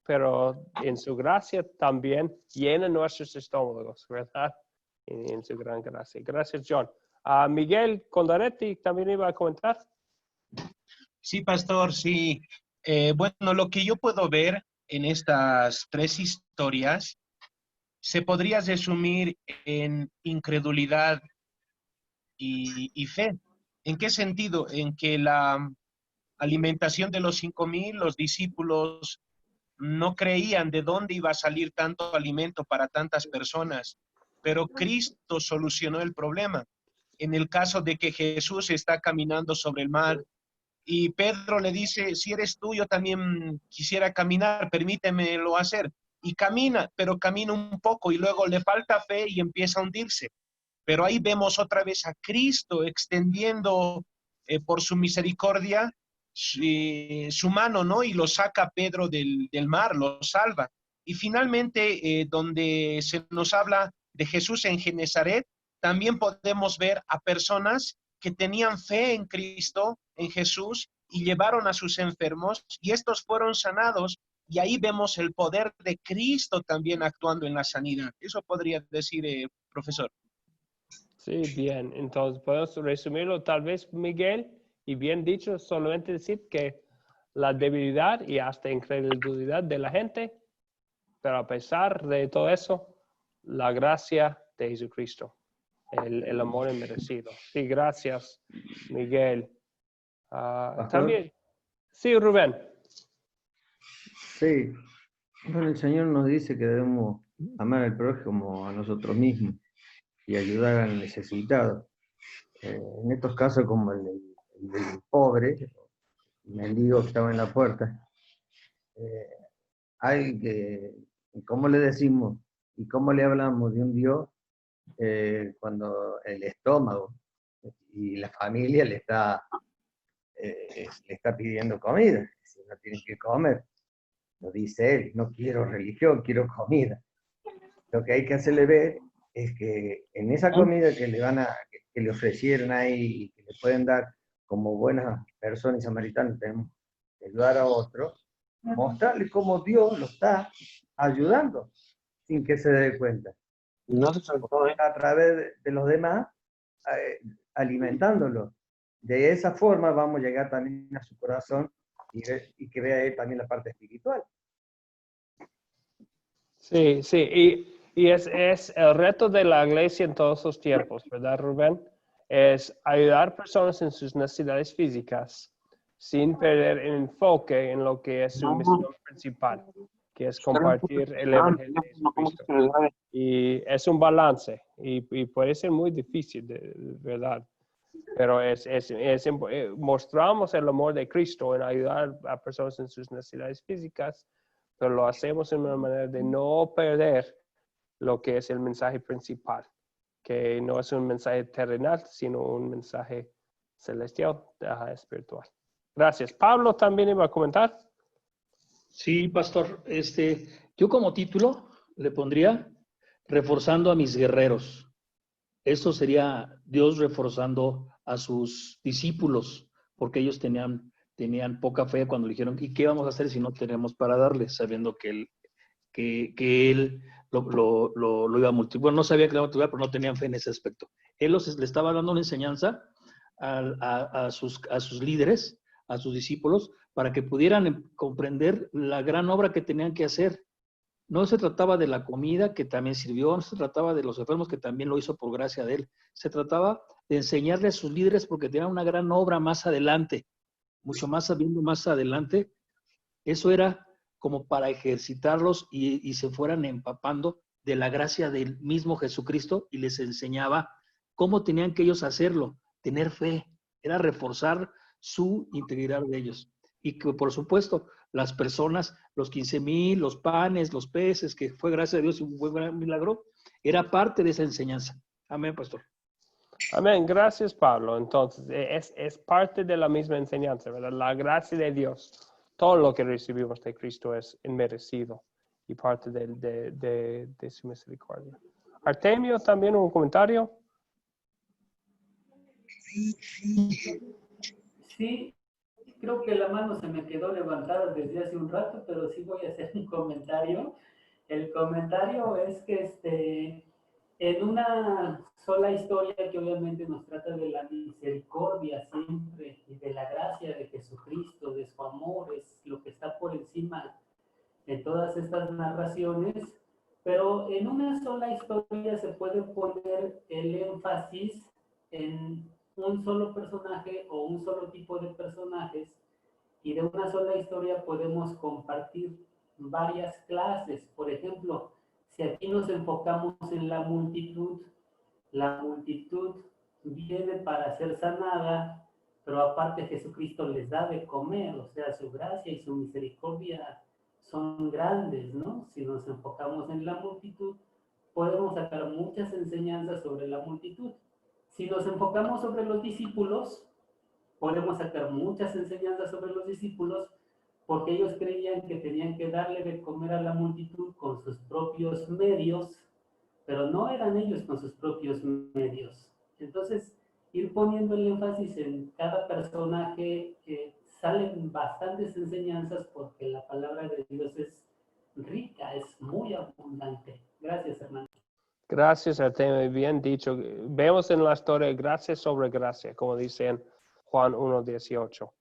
pero en su gracia también llena nuestros estómagos, ¿verdad? En su gran gracia. Gracias, John. Miguel Condaretti también iba a comentar. Sí, pastor, sí. Bueno, lo que yo puedo ver en estas tres historias se podría resumir en incredulidad y fe. ¿En qué sentido? En que la alimentación de los 5,000, los discípulos no creían de dónde iba a salir tanto alimento para tantas personas, pero Cristo solucionó el problema. En el caso de que Jesús está caminando sobre el mar y Pedro le dice, si eres tú, yo también quisiera caminar, permítemelo hacer. Y camina, pero camina un poco y luego le falta fe y empieza a hundirse. Pero ahí vemos otra vez a Cristo extendiendo por su misericordia su mano, ¿no? Y lo saca a Pedro del mar, lo salva. Y finalmente, donde se nos habla de Jesús en Genezaret, también podemos ver a personas que tenían fe en Cristo, en Jesús, y llevaron a sus enfermos, y estos fueron sanados, y ahí vemos el poder de Cristo también actuando en la sanidad. Eso podría decir, profesor. Sí, bien. Entonces, podemos resumirlo tal vez, Miguel, y bien dicho, solamente decir que la debilidad y hasta incredulidad de la gente, pero a pesar de todo eso, la gracia de Jesucristo, el amor inmerecido. Sí, gracias, Miguel. También, sí, Rubén. Sí, bueno, el Señor nos dice que debemos amar al prójimo a nosotros mismos y ayudar al necesitado. En estos casos, como el del pobre, el mendigo que estaba en la puerta, hay que, ¿cómo le decimos y cómo le hablamos de un Dios cuando el estómago y la familia le está pidiendo comida? Si no tienen que comer, lo dice él, no quiero religión, quiero comida. Lo que hay que hacerle ver es que en esa comida que le ofrecieron ahí y que le pueden dar como buenas personas y samaritanos, tenemos que ayudar a otros, mostrarle cómo Dios lo está ayudando sin que se dé cuenta. No se salvó, a través de los demás, alimentándolo. De esa forma vamos a llegar también a su corazón y que vea él también la parte espiritual. Sí, sí, y es el reto de la iglesia en todos los tiempos, ¿verdad, Rubén? Es ayudar a personas en sus necesidades físicas sin perder el enfoque en lo que es su misión principal, que es compartir el Evangelio de Jesucristo. Y es un balance, y puede ser muy difícil, ¿verdad? Pero mostramos el amor de Cristo en ayudar a personas en sus necesidades físicas, pero lo hacemos en una manera de no perder lo que es el mensaje principal, que no es un mensaje terrenal, sino un mensaje celestial, espiritual. Gracias. Pablo también iba a comentar. Sí, pastor. Yo como título le pondría reforzando a mis guerreros. Esto sería Dios reforzando a sus discípulos, porque ellos tenían poca fe cuando le dijeron, ¿y qué vamos a hacer si no tenemos para darle? Sabiendo que él lo iba a multiplicar. Bueno, no sabía que lo iba a multiplicar, pero no tenían fe en ese aspecto. Él le estaba dando una enseñanza a sus líderes, a sus discípulos, para que pudieran comprender la gran obra que tenían que hacer. No se trataba de la comida, que también sirvió, no se trataba de los enfermos, que también lo hizo por gracia de él. Se trataba de enseñarle a sus líderes porque tenían una gran obra más adelante, mucho más sabiendo más adelante. Eso era como para ejercitarlos y se fueran empapando de la gracia del mismo Jesucristo, y les enseñaba cómo tenían que ellos hacerlo, tener fe, era reforzar su integridad de ellos. Y que, por supuesto, las personas, los 15,000, los panes, los peces, que fue gracias a Dios un buen milagro, era parte de esa enseñanza. Amén, pastor. Amén. Gracias, Pablo. Entonces, es parte de la misma enseñanza, ¿verdad? La gracia de Dios. Todo lo que recibimos de Cristo es inmerecido y parte de su misericordia. Artemio, también un comentario. Sí, creo que la mano se me quedó levantada desde hace un rato, pero sí voy a hacer un comentario. El comentario es que en una sola historia que obviamente nos trata de la misericordia siempre y de la gracia de Jesucristo, de su amor, es lo que está por encima de todas estas narraciones, pero en una sola historia se puede poner el énfasis en un solo personaje o un solo tipo de personajes, y de una sola historia podemos compartir varias clases. Por ejemplo, si aquí nos enfocamos en la multitud viene para ser sanada, pero aparte Jesucristo les da de comer, o sea, su gracia y su misericordia son grandes, ¿no? Si nos enfocamos en la multitud, podemos sacar muchas enseñanzas sobre la multitud. Si nos enfocamos sobre los discípulos, podemos sacar muchas enseñanzas sobre los discípulos, porque ellos creían que tenían que darle de comer a la multitud con sus propios medios, pero no eran ellos con sus propios medios. Entonces, ir poniendo el énfasis en cada personaje, salen bastantes enseñanzas porque la palabra de Dios es rica, es muy abundante. Gracias, hermano. Gracias, Artemio, bien dicho. Vemos en la historia gracia sobre gracia, como dice en Juan 1:18,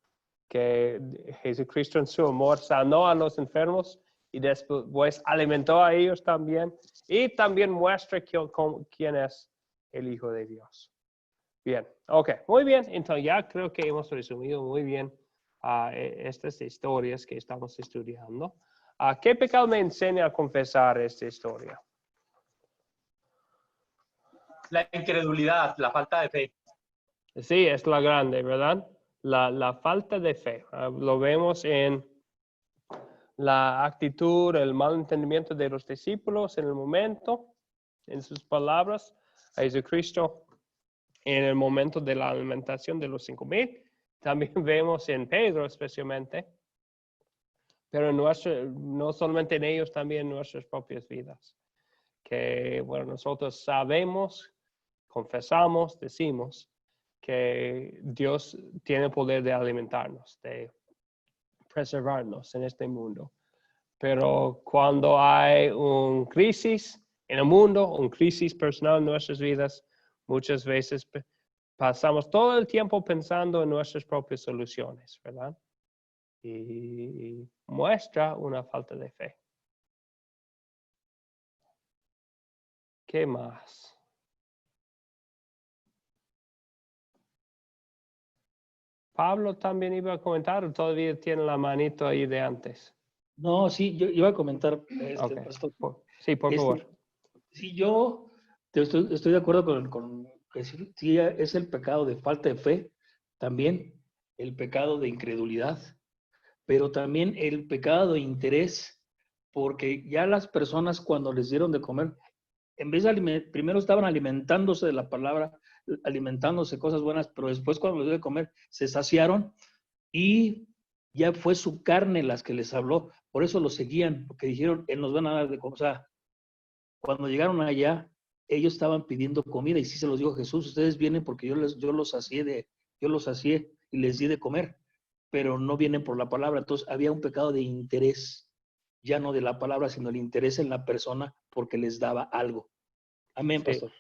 que Jesucristo en su amor sanó a los enfermos y después alimentó a ellos también, y también muestra quién es el Hijo de Dios. Bien, ok, muy bien. Entonces ya creo que hemos resumido muy bien estas historias que estamos estudiando. ¿Qué pecado me enseña a confesar esta historia? La incredulidad, la falta de fe. Sí, es la grande, ¿verdad? La falta de fe. Lo vemos en la actitud, el mal entendimiento de los discípulos en el momento, en sus palabras, a Jesucristo en el momento de la alimentación de los 5,000. También vemos en Pedro especialmente, pero no solamente en ellos, también en nuestras propias vidas. Que, bueno, nosotros sabemos, confesamos, decimos que Dios tiene poder de alimentarnos, de preservarnos en este mundo. Pero cuando hay una crisis en el mundo, una crisis personal en nuestras vidas, muchas veces pasamos todo el tiempo pensando en nuestras propias soluciones, ¿verdad? Y muestra una falta de fe. ¿Qué más? Pablo también iba a comentar, ¿o todavía tiene la manito ahí de antes? No, sí, yo iba a comentar, Okay. pastor. Sí, por favor. Sí, yo estoy de acuerdo con que sí es el pecado de falta de fe, también el pecado de incredulidad, pero también el pecado de interés, porque ya las personas cuando les dieron de comer, en vez de primero estaban alimentándose de la palabra, alimentándose cosas buenas, pero después cuando les dio de comer se saciaron y ya fue su carne las que les habló. Por eso lo seguían, porque dijeron, Él nos van a dar de comer. O sea, cuando llegaron allá, ellos estaban pidiendo comida y sí se los dijo Jesús, ustedes vienen porque yo los sacié y les di de comer, pero no vienen por la palabra. Entonces había un pecado de interés, ya no de la palabra, sino el interés en la persona porque les daba algo. Amén, pastor.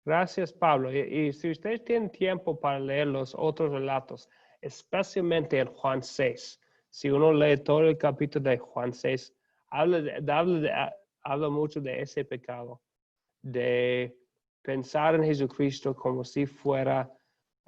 Gracias, Pablo. Y si ustedes tienen tiempo para leer los otros relatos, especialmente en Juan 6, si uno lee todo el capítulo de Juan 6, habla mucho de ese pecado, de pensar en Jesucristo como si fuera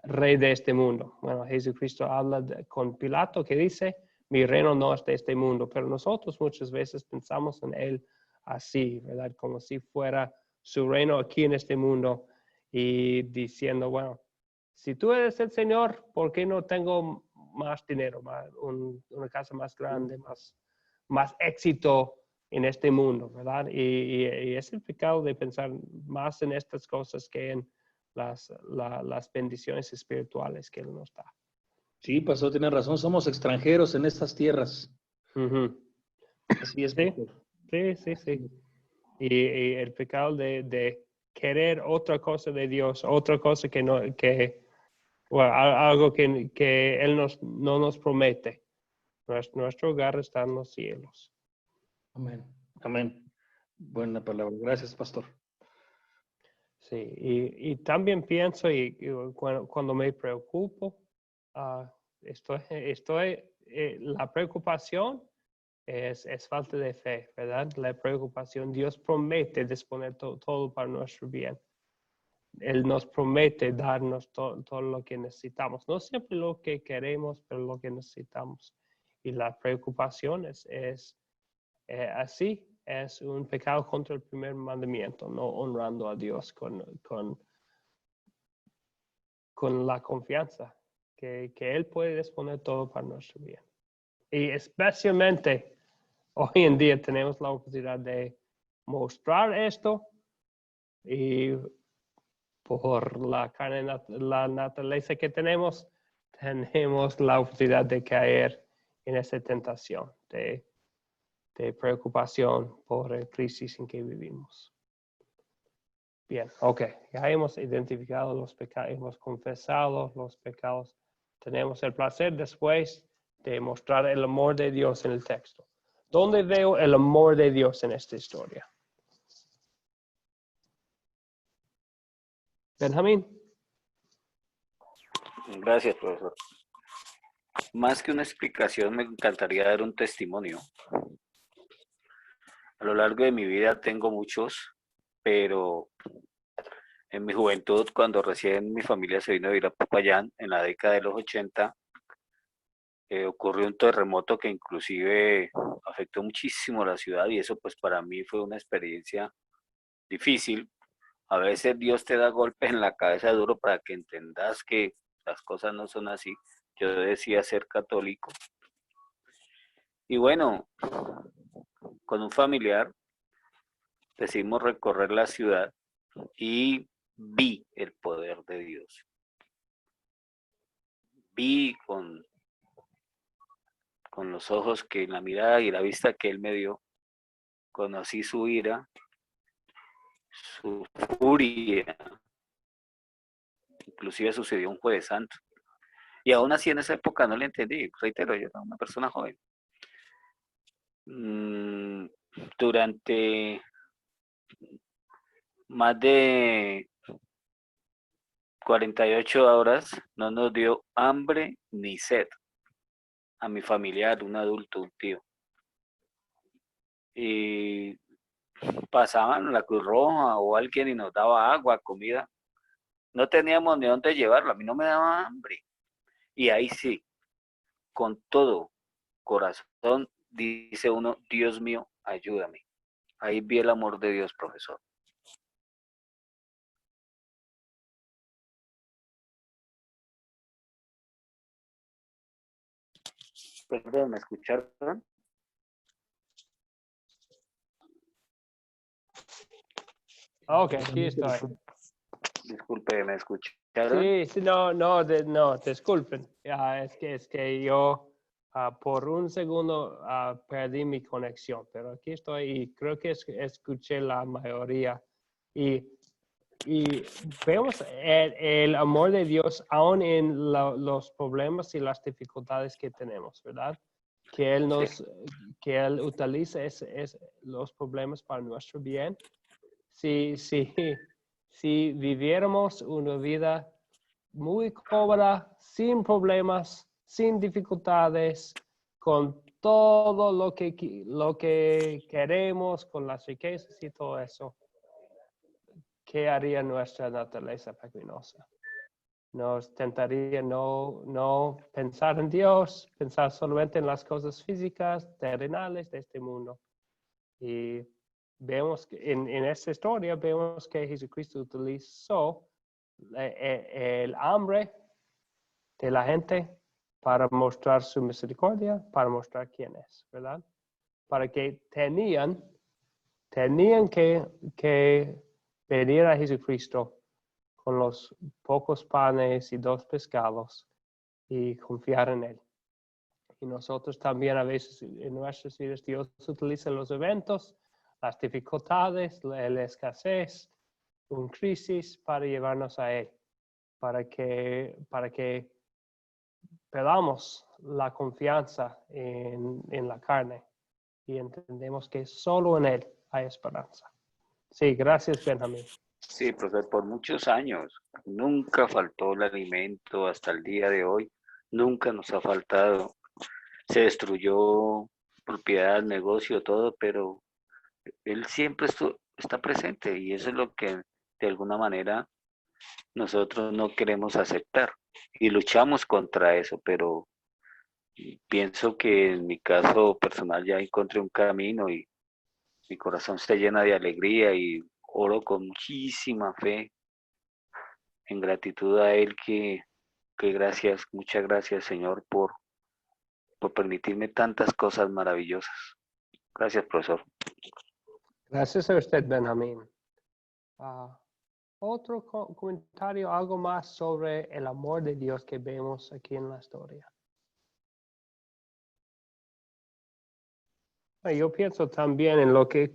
rey de este mundo. Bueno, Jesucristo habla con Pilato que dice, mi reino no es de este mundo, pero nosotros muchas veces pensamos en él así, ¿verdad? Como si fuera su reino aquí en este mundo y diciendo, bueno, si tú eres el Señor, ¿por qué no tengo más dinero, una casa más grande, más éxito en este mundo, ¿verdad? Y es el pecado de pensar más en estas cosas que en las bendiciones espirituales que Él nos da. Sí, pastor, tiene razón, somos extranjeros en estas tierras. Así es. Sí. Y el pecado de querer otra cosa de Dios, otra cosa que Bueno, algo que Él no nos promete. Nuestro hogar está en los cielos. Amén. Amén. Buena palabra. Gracias, pastor. Sí, y también pienso, y cuando me preocupo, la preocupación es falta de fe, ¿verdad? La preocupación, Dios promete disponer todo para nuestro bien. Él nos promete darnos todo lo que necesitamos. No siempre lo que queremos, pero lo que necesitamos. Y la preocupación es así. Es un pecado contra el primer mandamiento, no honrando a Dios con la confianza que Él puede disponer todo para nuestro bien. Y especialmente hoy en día tenemos la oportunidad de mostrar esto y por la naturaleza que tenemos la oportunidad de caer en esa tentación de preocupación por la crisis en que vivimos. Bien, ok, ya hemos identificado los pecados, hemos confesado los pecados. Tenemos el placer después de mostrar el amor de Dios en el texto. ¿Dónde veo el amor de Dios en esta historia? Benjamín. Gracias, profesor. Más que una explicación, me encantaría dar un testimonio. A lo largo de mi vida tengo muchos, pero en mi juventud, cuando recién mi familia se vino a vivir a Popayán, en la década de los 80, ocurrió un terremoto que inclusive afectó muchísimo la ciudad y eso pues para mí fue una experiencia difícil. A veces Dios te da golpes en la cabeza duro para que entendas que las cosas no son así. Yo decía ser católico. Y bueno, con un familiar decidimos recorrer la ciudad y vi el poder de Dios. Vi con los ojos que la mirada y la vista que Él me dio, conocí su ira, su furia. Inclusive sucedió un Jueves Santo. Y aún así en esa época no le entendí. Reitero, yo era una persona joven. Durante más de 48 horas no nos dio hambre ni sed a mi familiar, un adulto, un tío. Y pasaban la Cruz Roja o alguien y nos daba agua, comida. No teníamos ni dónde llevarlo, a mí no me daba hambre. Y ahí sí, con todo corazón, dice uno, Dios mío, ayúdame. Ahí vi el amor de Dios, profesor. Perdón, ¿me escucharon? Ok, aquí estoy. Disculpe, ¿me escucharon? Sí, no, disculpen. Es que yo por un segundo perdí mi conexión, pero aquí estoy y creo que escuché la mayoría. Y vemos el amor de Dios aún en los problemas y las dificultades que tenemos, ¿verdad? Que Él utiliza los problemas para nuestro bien. Si viviéramos una vida muy cómoda, sin problemas, sin dificultades, con todo lo que queremos, con las riquezas y todo eso, ¿qué haría nuestra naturaleza pecaminosa? Nos tentaría no pensar en Dios, pensar solamente en las cosas físicas, terrenales de este mundo. Y vemos que en esta historia, vemos que Jesucristo utilizó el hambre de la gente para mostrar su misericordia, para mostrar quién es, ¿verdad? Para que tenían que venir a Jesucristo con los pocos panes y 2 pescados y confiar en Él. Y nosotros también a veces en nuestras vidas Dios utiliza los eventos, las dificultades, la escasez, una crisis para llevarnos a Él. para que perdamos la confianza en la carne y entendemos que solo en Él hay esperanza. Sí, gracias, Benjamín. Sí, profesor, por muchos años nunca faltó el alimento hasta el día de hoy. Nunca nos ha faltado. Se destruyó propiedad, negocio, todo, pero Él siempre está presente y eso es lo que de alguna manera nosotros no queremos aceptar y luchamos contra eso, pero pienso que en mi caso personal ya encontré un camino y mi corazón se llena de alegría y oro con muchísima fe en gratitud a Él que gracias, muchas gracias Señor por permitirme tantas cosas maravillosas. Gracias, profesor. Gracias a usted, Benjamín. Otro comentario, algo más sobre el amor de Dios que vemos aquí en la historia. Yo pienso también en lo que,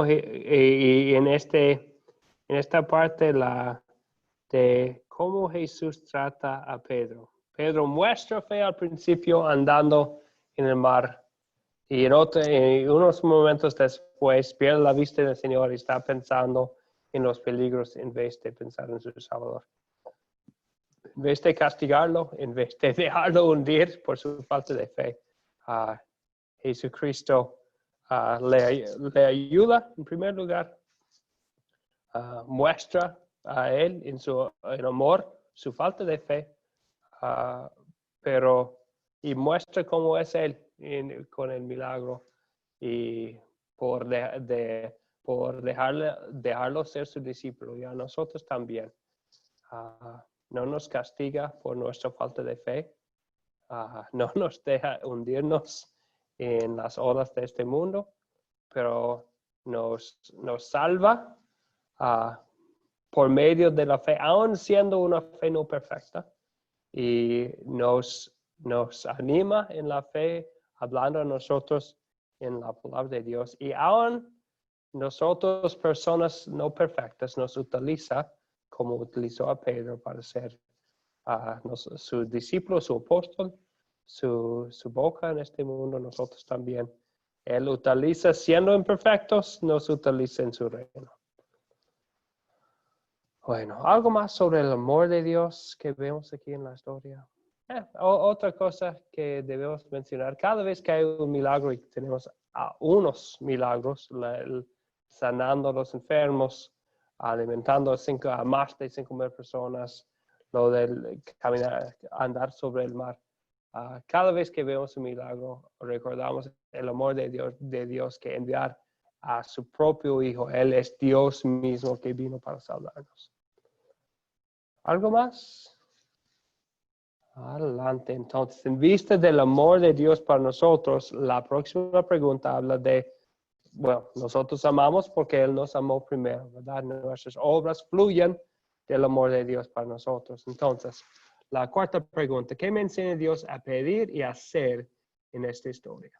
y en esta parte de cómo Jesús trata a Pedro. Pedro muestra fe al principio andando en el mar y en unos momentos después pierde la vista del Señor y está pensando en los peligros en vez de pensar en su Salvador. En vez de castigarlo, en vez de dejarlo hundir por su falta de fe, Jesucristo le ayuda en primer lugar, muestra a Él en amor su falta de fe, y muestra cómo es Él con el milagro y por dejarlo ser su discípulo y a nosotros también. No nos castiga por nuestra falta de fe, no nos deja hundirnos en las olas de este mundo, pero nos salva por medio de la fe, aun siendo una fe no perfecta, y nos anima en la fe, hablando a nosotros en la palabra de Dios, y aun nosotros, personas no perfectas, nos utiliza como utilizó a Pedro para ser su discípulo, su apóstol, su boca en este mundo, nosotros también. Él utiliza, siendo imperfectos, nos utiliza en su reino. Bueno, algo más sobre el amor de Dios que vemos aquí en la historia. Otra cosa que debemos mencionar, cada vez que hay un milagro y tenemos unos milagros, sanando a los enfermos, alimentando a más de 5,000 personas, lo del caminar, andar sobre el mar. Cada vez que vemos un milagro, recordamos el amor de Dios que enviar a su propio Hijo. Él es Dios mismo que vino para salvarnos. ¿Algo más? Adelante. Entonces, en vista del amor de Dios para nosotros, la próxima pregunta habla de, bueno, nosotros amamos porque Él nos amó primero, ¿verdad? Nuestras obras fluyen del amor de Dios para nosotros. Entonces, la cuarta pregunta, ¿qué me enseña Dios a pedir y a hacer en esta historia?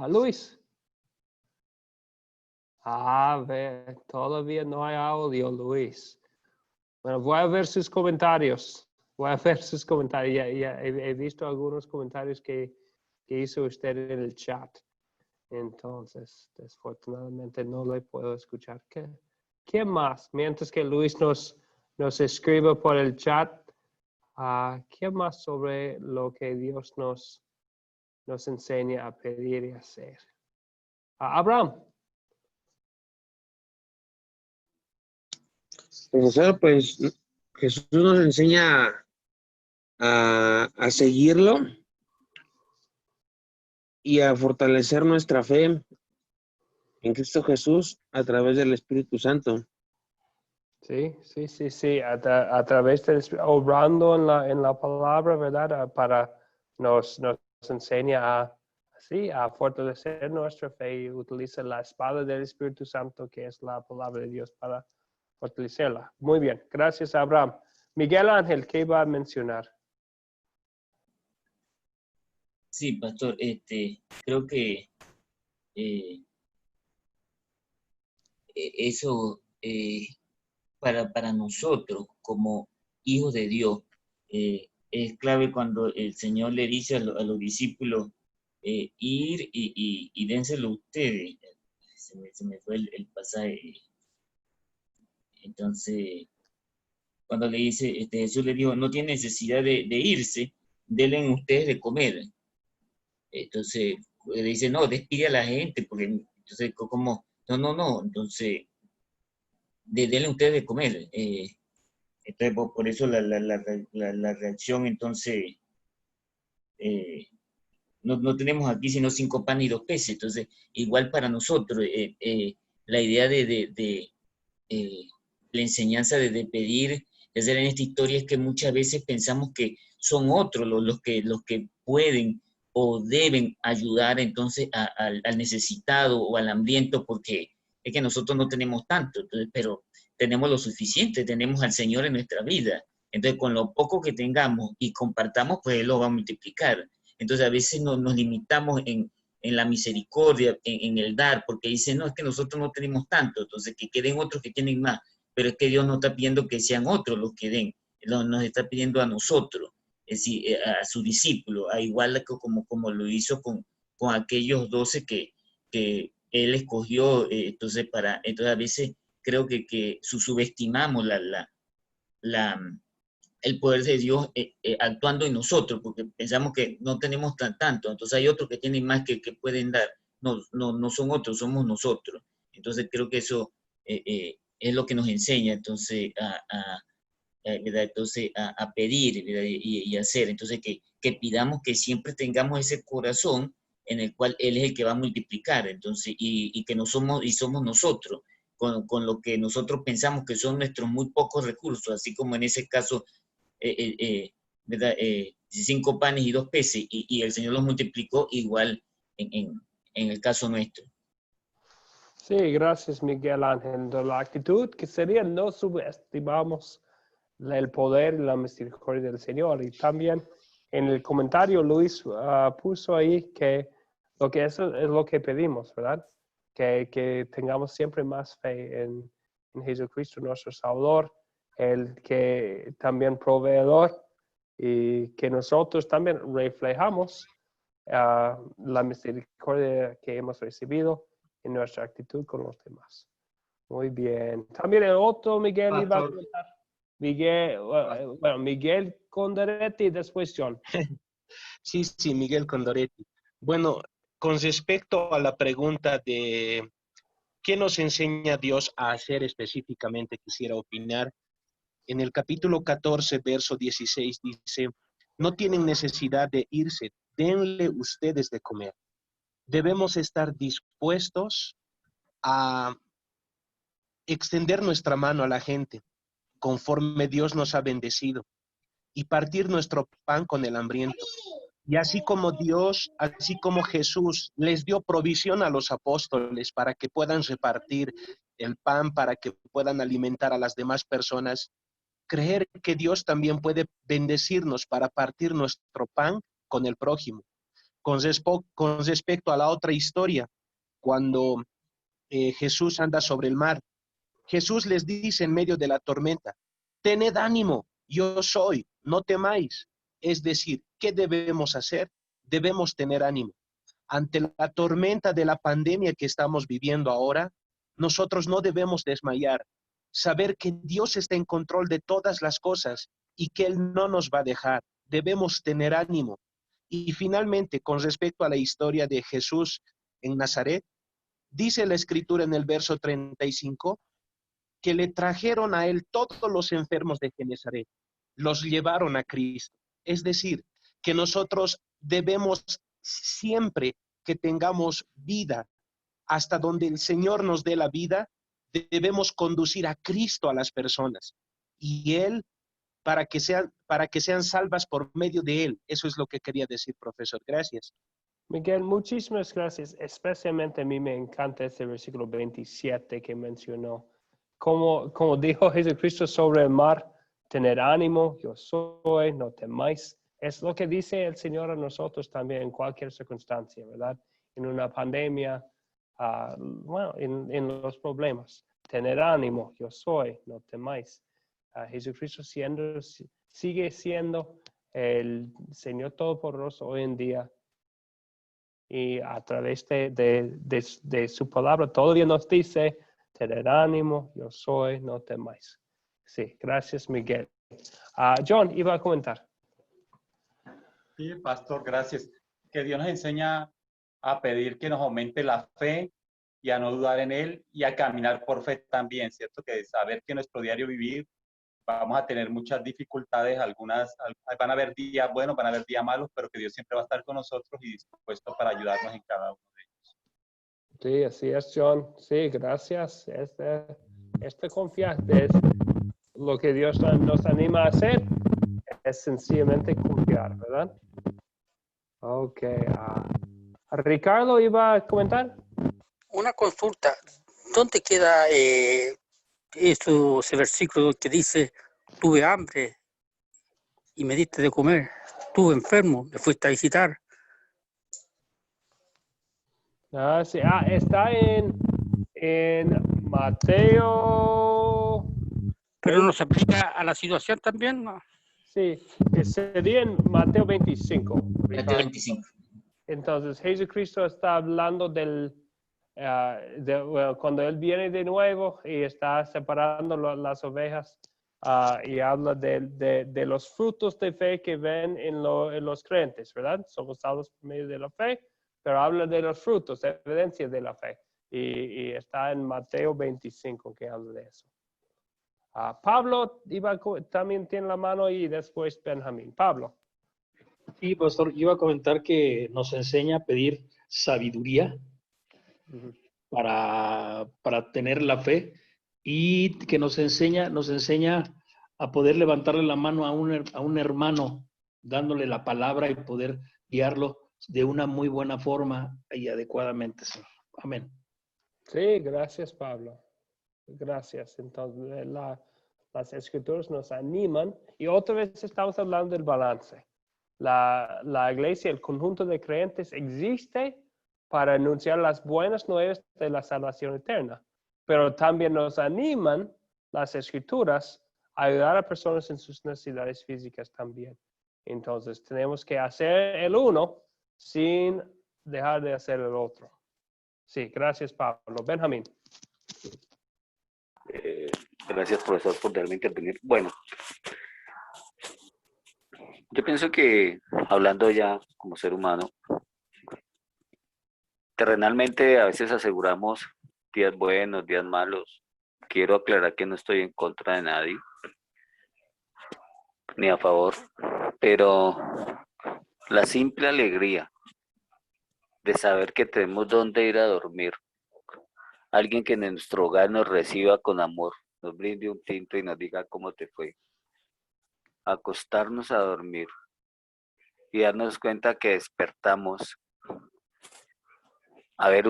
Luis. A ver, todavía no hay audio, Luis. Bueno, voy a ver sus comentarios. Ya he visto algunos comentarios que hizo usted en el chat. Entonces, desafortunadamente no le puedo escuchar. ¿Qué más? Mientras que Luis nos escribe por el chat, ¿qué más sobre lo que Dios nos enseña a pedir y hacer? Abraham. Profesor, pues Jesús nos enseña a seguirlo y a fortalecer nuestra fe en Cristo Jesús a través del Espíritu Santo. Sí. A través del obrando en la palabra, ¿verdad? Nos enseña a fortalecer nuestra fe y utiliza la espada del Espíritu Santo, que es la palabra de Dios, para fortalecerla. Muy bien, gracias Abraham. Miguel Ángel, ¿qué va a mencionar? Sí, pastor, creo que eso para nosotros como hijos de Dios es clave cuando el Señor le dice a los discípulos ir y dénselo ustedes. Se me fue el pasaje. Entonces, cuando le dice, Jesús le dijo, no tiene necesidad de irse, denle ustedes de comer. Entonces, le dice, no, despide a la gente, porque entonces, como, no, entonces, denle ustedes de comer. Entonces, por eso la reacción, entonces, no tenemos aquí sino 5 panes y 2 peces. Entonces, igual para nosotros, la idea de la enseñanza de pedir, de hacer en esta historia es que muchas veces pensamos que son otros los que pueden o deben ayudar entonces al necesitado o al hambriento, porque es que nosotros no tenemos tanto, entonces, pero tenemos lo suficiente, tenemos al Señor en nuestra vida. Entonces, con lo poco que tengamos y compartamos, pues Él lo va a multiplicar. Entonces, a veces nos limitamos en la misericordia, en el dar, porque dicen, no, es que nosotros no tenemos tanto, entonces que queden otros que tienen más, pero es que Dios no está pidiendo que sean otros los que den, nos está pidiendo a nosotros, es decir, a sus discípulos, a igual como lo hizo con aquellos 12 que Él escogió, entonces a veces creo que subestimamos el poder de Dios actuando en nosotros, porque pensamos que no tenemos tanto, entonces hay otros que tienen más que pueden dar, no son otros, somos nosotros. Entonces creo que eso es lo que nos enseña entonces ¿verdad? Entonces, a pedir, ¿verdad? Y hacer, entonces que pidamos que siempre tengamos ese corazón en el cual Él es el que va a multiplicar, entonces, y que no somos, y somos nosotros, con lo que nosotros pensamos que son nuestros muy pocos recursos, así como en ese caso, ¿verdad? 5 panes y 2 peces, y el Señor los multiplicó igual en el caso nuestro. Sí, gracias Miguel Ángel. La actitud que sería no subestimamos el poder y la misericordia del Señor. Y también en el comentario Luis puso ahí que eso es lo que pedimos, ¿verdad? Que tengamos siempre más fe en Jesucristo nuestro Salvador, el que también proveedor, y que nosotros también reflejamos la misericordia que hemos recibido en nuestra actitud con los demás. Muy bien. También el otro Miguel iba a preguntar. Miguel Condoretti, después John. Sí, Miguel Condoretti. Bueno, con respecto a la pregunta de ¿qué nos enseña Dios a hacer específicamente? Quisiera opinar. En el capítulo 14, verso 16 dice, no tienen necesidad de irse, denle ustedes de comer. Debemos estar dispuestos a extender nuestra mano a la gente conforme Dios nos ha bendecido y partir nuestro pan con el hambriento. Y así como Jesús les dio provisión a los apóstoles para que puedan repartir el pan, para que puedan alimentar a las demás personas, creer que Dios también puede bendecirnos para partir nuestro pan con el prójimo. Con respecto a la otra historia, cuando Jesús anda sobre el mar, Jesús les dice en medio de la tormenta, tened ánimo, yo soy, no temáis. Es decir, ¿qué debemos hacer? Debemos tener ánimo. Ante la tormenta de la pandemia que estamos viviendo ahora, nosotros no debemos desmayar. Saber que Dios está en control de todas las cosas y que Él no nos va a dejar. Debemos tener ánimo. Y finalmente, con respecto a la historia de Jesús en Nazaret, dice la Escritura en el verso 35, que le trajeron a Él todos los enfermos de Genesaret, los llevaron a Cristo. Es decir, que nosotros debemos siempre que tengamos vida, hasta donde el Señor nos dé la vida, debemos conducir a Cristo a las personas. Y Él, para que sean salvas por medio de Él. Eso es lo que quería decir, profesor. Gracias. Miguel, muchísimas gracias. Especialmente a mí me encanta este versículo 27 que mencionó. Como dijo Jesucristo sobre el mar, tener ánimo, yo soy, no temáis. Es lo que dice el Señor a nosotros también en cualquier circunstancia, ¿verdad? En una pandemia, bueno, en los problemas. Tener ánimo, yo soy, no temáis. Jesucristo sigue siendo el Señor Todopoderoso hoy en día. Y a través de su palabra todavía nos dice, tener ánimo, yo soy, no temáis. Sí, gracias Miguel. John, iba a comentar. Sí, pastor, gracias. Que Dios nos enseña a pedir que nos aumente la fe y a no dudar en Él y a caminar por fe también, ¿cierto? Que saber que en nuestro diario vivir vamos a tener muchas dificultades, van a haber días buenos, van a haber días malos, pero que Dios siempre va a estar con nosotros y dispuesto para ayudarnos en cada uno de ellos. Sí, así es, John. Sí, gracias. Confiar es lo que Dios nos anima a hacer, es sencillamente confiar, ¿verdad? Ok. Ricardo iba a comentar. Una consulta. ¿Dónde queda ese versículo que dice, tuve hambre y me diste de comer, estuve enfermo, me fuiste a visitar? Sí, está en Mateo. Pero no se aplica a la situación también, ¿no? Sí, sería en Mateo 25. Mateo 25. Entonces, Jesucristo está hablando cuando Él viene de nuevo y está separando las ovejas y habla de los frutos de fe que ven en los creyentes, ¿verdad? Somos salvos por medio de la fe, pero habla de los frutos, de evidencia de la fe. Y está en Mateo 25 que habla de eso. Pablo también tiene la mano y después Benjamín. Pablo. Sí, pastor, iba a comentar que nos enseña a pedir sabiduría para tener la fe y que nos enseña a poder levantarle la mano a un hermano, dándole la palabra y poder guiarlo de una muy buena forma y adecuadamente, Señor. Amén. Sí, gracias, Pablo. Gracias. Entonces, las escrituras nos animan y otra vez estamos hablando del balance. La iglesia, el conjunto de creyentes existe para anunciar las buenas nuevas de la salvación eterna, pero también nos animan las escrituras a ayudar a personas en sus necesidades físicas también. Entonces, tenemos que hacer el uno sin dejar de hacer el otro. Sí, gracias, Pablo. Benjamín. Gracias, profesor, por darme a intervenir. Bueno, yo pienso que hablando ya como ser humano, terrenalmente a veces aseguramos días buenos, días malos. Quiero aclarar que no estoy en contra de nadie, ni a favor, pero la simple alegría de saber que tenemos dónde ir a dormir, alguien que en nuestro hogar nos reciba con amor, nos brinde un tinto y nos diga cómo te fue, acostarnos a dormir y darnos cuenta que despertamos a ver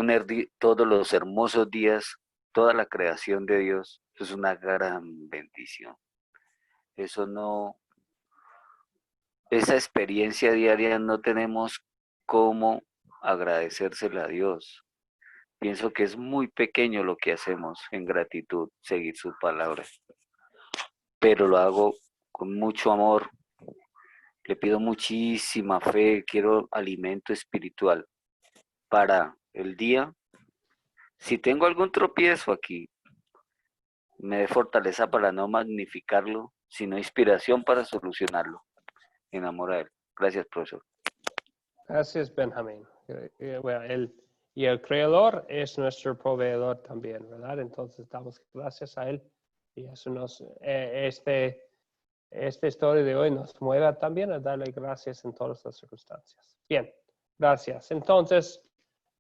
todos los hermosos días, toda la creación de Dios, eso es una gran bendición. Esa experiencia diaria no tenemos cómo agradecérsela a Dios. Pienso que es muy pequeño lo que hacemos en gratitud, seguir sus palabras. Pero lo hago con mucho amor. Le pido muchísima fe, quiero alimento espiritual para el día. Si tengo algún tropiezo aquí, me dé fortaleza para no magnificarlo, sino inspiración para solucionarlo. En amor a Él. Gracias, profesor. Gracias, Benjamín. Y el Creador es nuestro proveedor también, ¿verdad? Entonces damos gracias a Él. Y eso esta historia de hoy nos mueve también a darle gracias en todas las circunstancias. Bien, gracias. Entonces,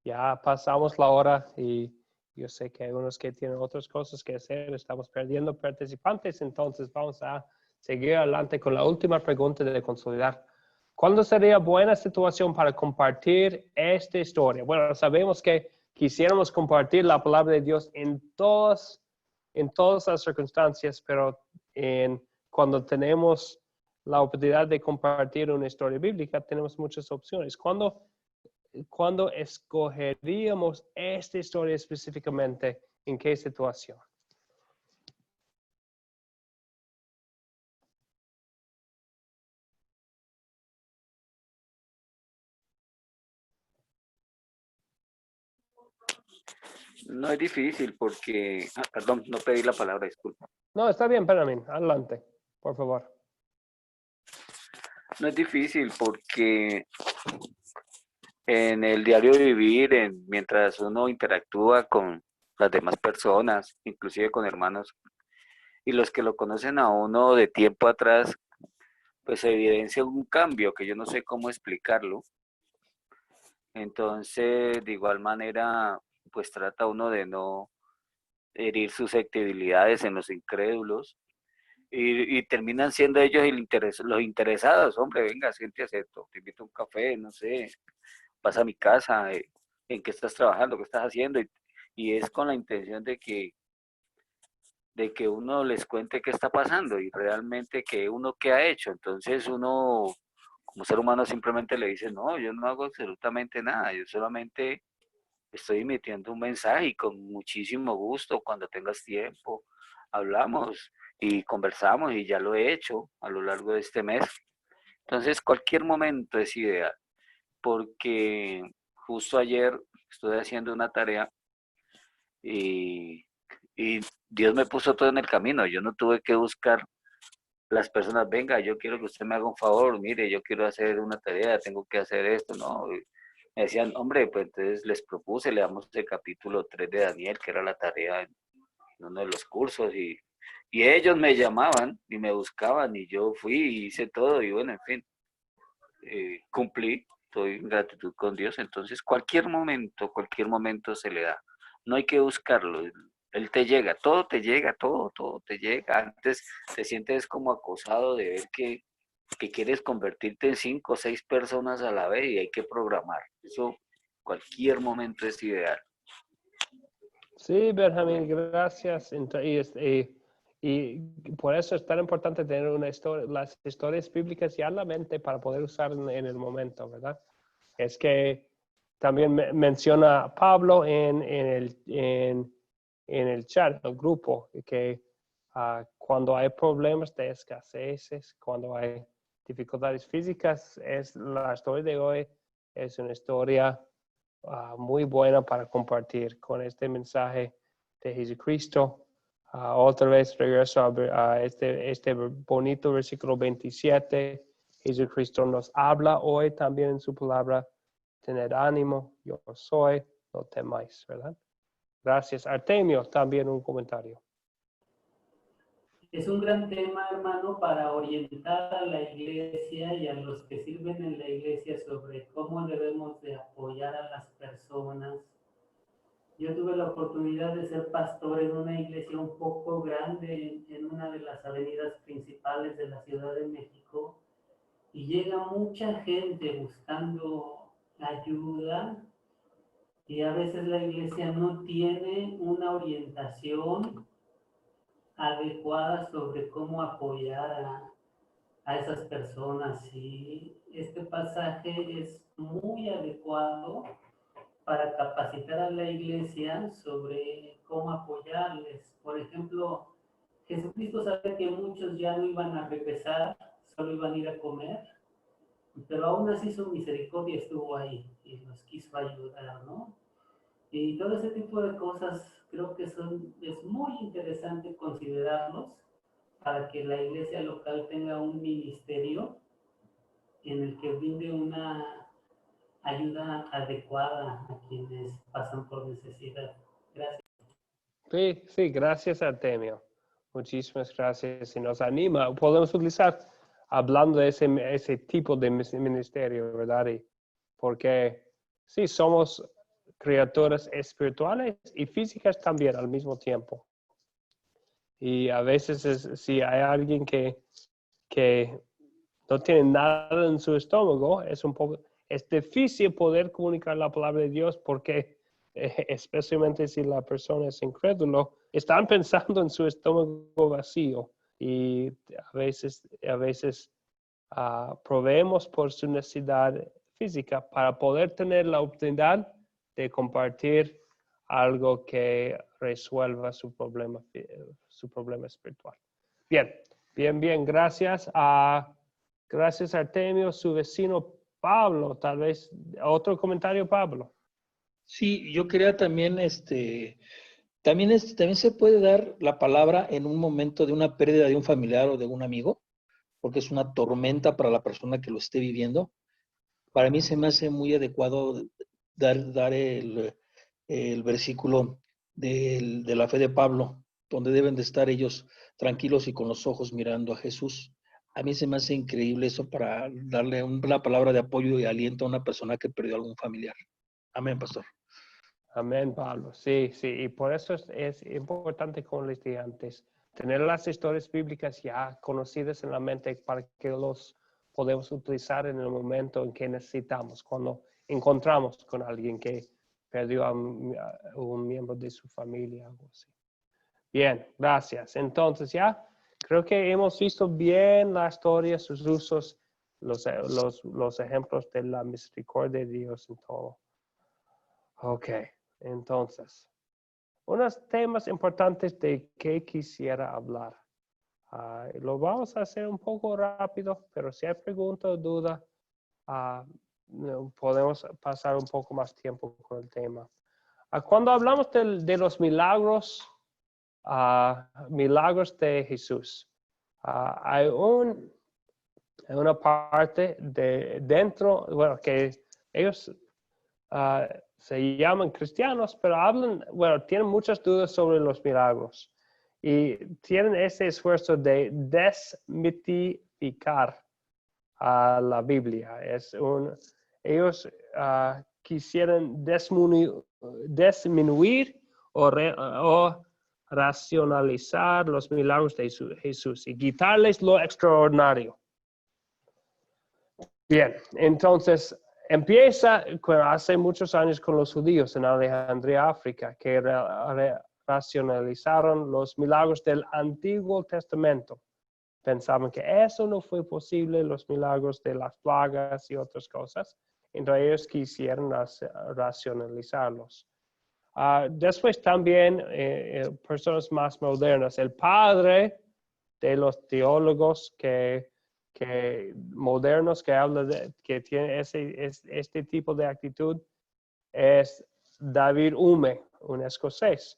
ya pasamos la hora y yo sé que hay unos que tienen otras cosas que hacer. Estamos perdiendo participantes, entonces vamos a seguir adelante con la última pregunta de consolidar. ¿Cuándo sería buena situación para compartir esta historia? Bueno, sabemos que quisiéramos compartir la palabra de Dios en todas las circunstancias, pero cuando tenemos la oportunidad de compartir una historia bíblica, tenemos muchas opciones. ¿Cuándo ¿cuándo escogeríamos esta historia específicamente? ¿En qué situación? No es difícil porque, perdón, no pedí la palabra, disculpa. No, está bien, Benjamín. Adelante, por favor. No es difícil porque en el diario vivir, mientras uno interactúa con las demás personas, inclusive con hermanos, y los que lo conocen a uno de tiempo atrás, pues se evidencia un cambio que yo no sé cómo explicarlo. Entonces, de igual manera, pues trata uno de no herir susceptibilidades en los incrédulos y terminan siendo ellos los interesados. Hombre, venga, siéntese, te invito a un café, no sé, vas a mi casa, en qué estás trabajando, qué estás haciendo, y es con la intención de que uno les cuente qué está pasando y realmente que uno qué ha hecho. Entonces uno como ser humano simplemente le dice, no, yo no hago absolutamente nada, yo solamente estoy emitiendo un mensaje y con muchísimo gusto, cuando tengas tiempo, hablamos y conversamos, y ya lo he hecho a lo largo de este mes. Entonces cualquier momento es ideal, porque justo ayer estuve haciendo una tarea y Dios me puso todo en el camino. Yo no tuve que buscar las personas, venga, yo quiero que usted me haga un favor, mire, yo quiero hacer una tarea, tengo que hacer esto, no. Me decían, hombre, pues entonces les propuse, le damos el capítulo 3 de Daniel, que era la tarea en uno de los cursos, y ellos me llamaban y me buscaban, y yo fui y hice todo, y bueno, en fin, cumplí, estoy en gratitud con Dios. Entonces cualquier momento se le da, no hay que buscarlo, él te llega, todo te llega, todo te llega. Antes te sientes como acosado de ver que quieres convertirte en 5 o 6 personas a la vez y hay que programar. Eso cualquier momento es ideal. Sí, Benjamín, gracias. Y por eso es tan importante tener las historias bíblicas ya en la mente para poder usar en el momento, ¿verdad? Es que también menciona Pablo en el chat, el grupo, que cuando hay problemas de escaseces, cuando hay dificultades físicas, la historia de hoy es una historia muy buena para compartir con este mensaje de Jesucristo. Otra vez regreso a este bonito versículo 27. Jesucristo nos habla hoy también en su palabra: tened ánimo, yo soy, no temáis, ¿verdad? Gracias. Artemio, también un comentario. Es un gran tema, hermano, para orientar a la iglesia y a los que sirven en la iglesia sobre cómo debemos de apoyar a las personas. Yo tuve la oportunidad de ser pastor en una iglesia un poco grande en una de las avenidas principales de la Ciudad de México, y llega mucha gente buscando ayuda, y a veces la iglesia no tiene una orientación adecuada sobre cómo apoyar a esas personas. Y este pasaje es muy adecuado para capacitar a la iglesia sobre cómo apoyarles. Por ejemplo, Jesucristo sabe que muchos ya no iban a regresar, solo iban a ir a comer, pero aún así su misericordia estuvo ahí y los quiso ayudar, ¿no? Y todo ese tipo de cosas creo que es muy interesante considerarlos para que la iglesia local tenga un ministerio en el que brinde una ayuda adecuada a quienes pasan por necesidad. Gracias. Sí, gracias, Artemio. Muchísimas gracias. Y nos anima, podemos utilizar hablando de ese tipo de ministerio, ¿verdad? Porque sí, somos criaturas espirituales y físicas también al mismo tiempo. Y a veces si hay alguien que no tiene nada en su estómago, es difícil poder comunicar la palabra de Dios, porque especialmente si la persona es incrédulo, están pensando en su estómago vacío, y a veces proveemos por su necesidad física para poder tener la oportunidad de compartir algo que resuelva su problema espiritual. Bien, gracias gracias Artemio, su vecino Pablo, tal vez otro comentario, Pablo. Sí, yo quería también, también se puede dar la palabra en un momento de una pérdida de un familiar o de un amigo, porque es una tormenta para la persona que lo esté viviendo. Para mí se me hace muy adecuado dar el versículo de la fe de Pablo, donde deben de estar ellos tranquilos y con los ojos mirando a Jesús. A mí se me hace increíble eso para darle una palabra de apoyo y aliento a una persona que perdió a algún familiar. Amén, pastor. Amén, Pablo. Sí, y por eso es importante, como les dije antes, tener las historias bíblicas ya conocidas en la mente para que los podemos utilizar en el momento en que necesitamos, cuando encontramos con alguien que perdió a un miembro de su familia, algo así. Bien, gracias. Entonces ya creo que hemos visto bien la historia, sus usos, los ejemplos de la misericordia de Dios en todo. Ok, entonces, unos temas importantes de que quisiera hablar. Lo vamos a hacer un poco rápido, pero si hay preguntas o dudas, podemos pasar un poco más tiempo con el tema. Cuando hablamos de los milagros, milagros de Jesús, hay una parte dentro, bueno, que ellos se llaman cristianos, pero tienen muchas dudas sobre los milagros y tienen ese esfuerzo de desmitificar a la Biblia. Ellos quisieran disminuir o racionalizar los milagros de Jesús y quitarles lo extraordinario. Bien, entonces empieza hace muchos años con los judíos en Alejandría, África, que racionalizaron los milagros del Antiguo Testamento. Pensaban que eso no fue posible, los milagros de las plagas y otras cosas. Entonces ellos quisieron racionalizarlos. Después también personas más modernas. El padre de los teólogos modernos que habla que tiene este tipo de actitud es David Hume, un escocés,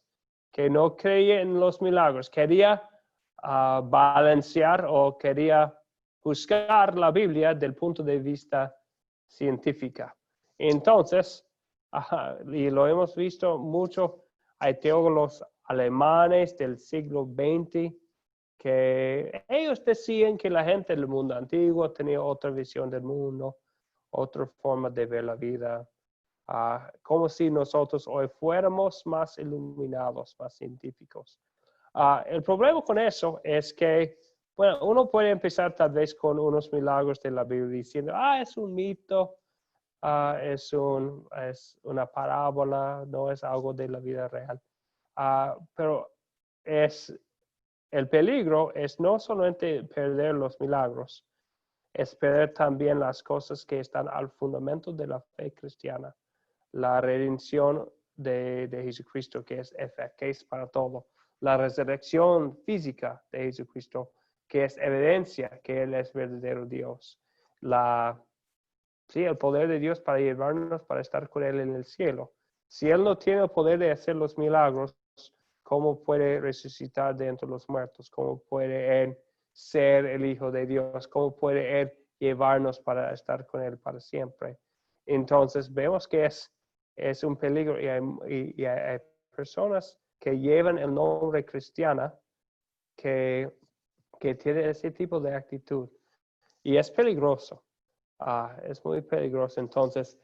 que no creía en los milagros, quería balancear o quería juzgar la Biblia del punto de vista científico. Entonces, y lo hemos visto mucho, hay teólogos alemanes del siglo XX que ellos decían que la gente del mundo antiguo tenía otra visión del mundo, otra forma de ver la vida, como si nosotros hoy fuéramos más iluminados, más científicos. El problema con eso es que, bueno, uno puede empezar tal vez con unos milagros de la Biblia diciendo, es un mito, es una parábola, no es algo de la vida real. Pero el peligro es no solamente perder los milagros, es perder también las cosas que están al fundamento de la fe cristiana. La redención de Jesucristo, que es eficaz para todo. La resurrección física de Jesucristo, que es evidencia que Él es verdadero Dios. El poder de Dios para llevarnos, para estar con Él en el cielo. Si Él no tiene el poder de hacer los milagros, ¿cómo puede resucitar de entre los muertos? ¿Cómo puede Él ser el Hijo de Dios? ¿Cómo puede Él llevarnos para estar con Él para siempre? Entonces vemos que es un peligro y hay personas que llevan el nombre cristiana que tienen ese tipo de actitud. Y es peligroso. Es muy peligroso. Entonces,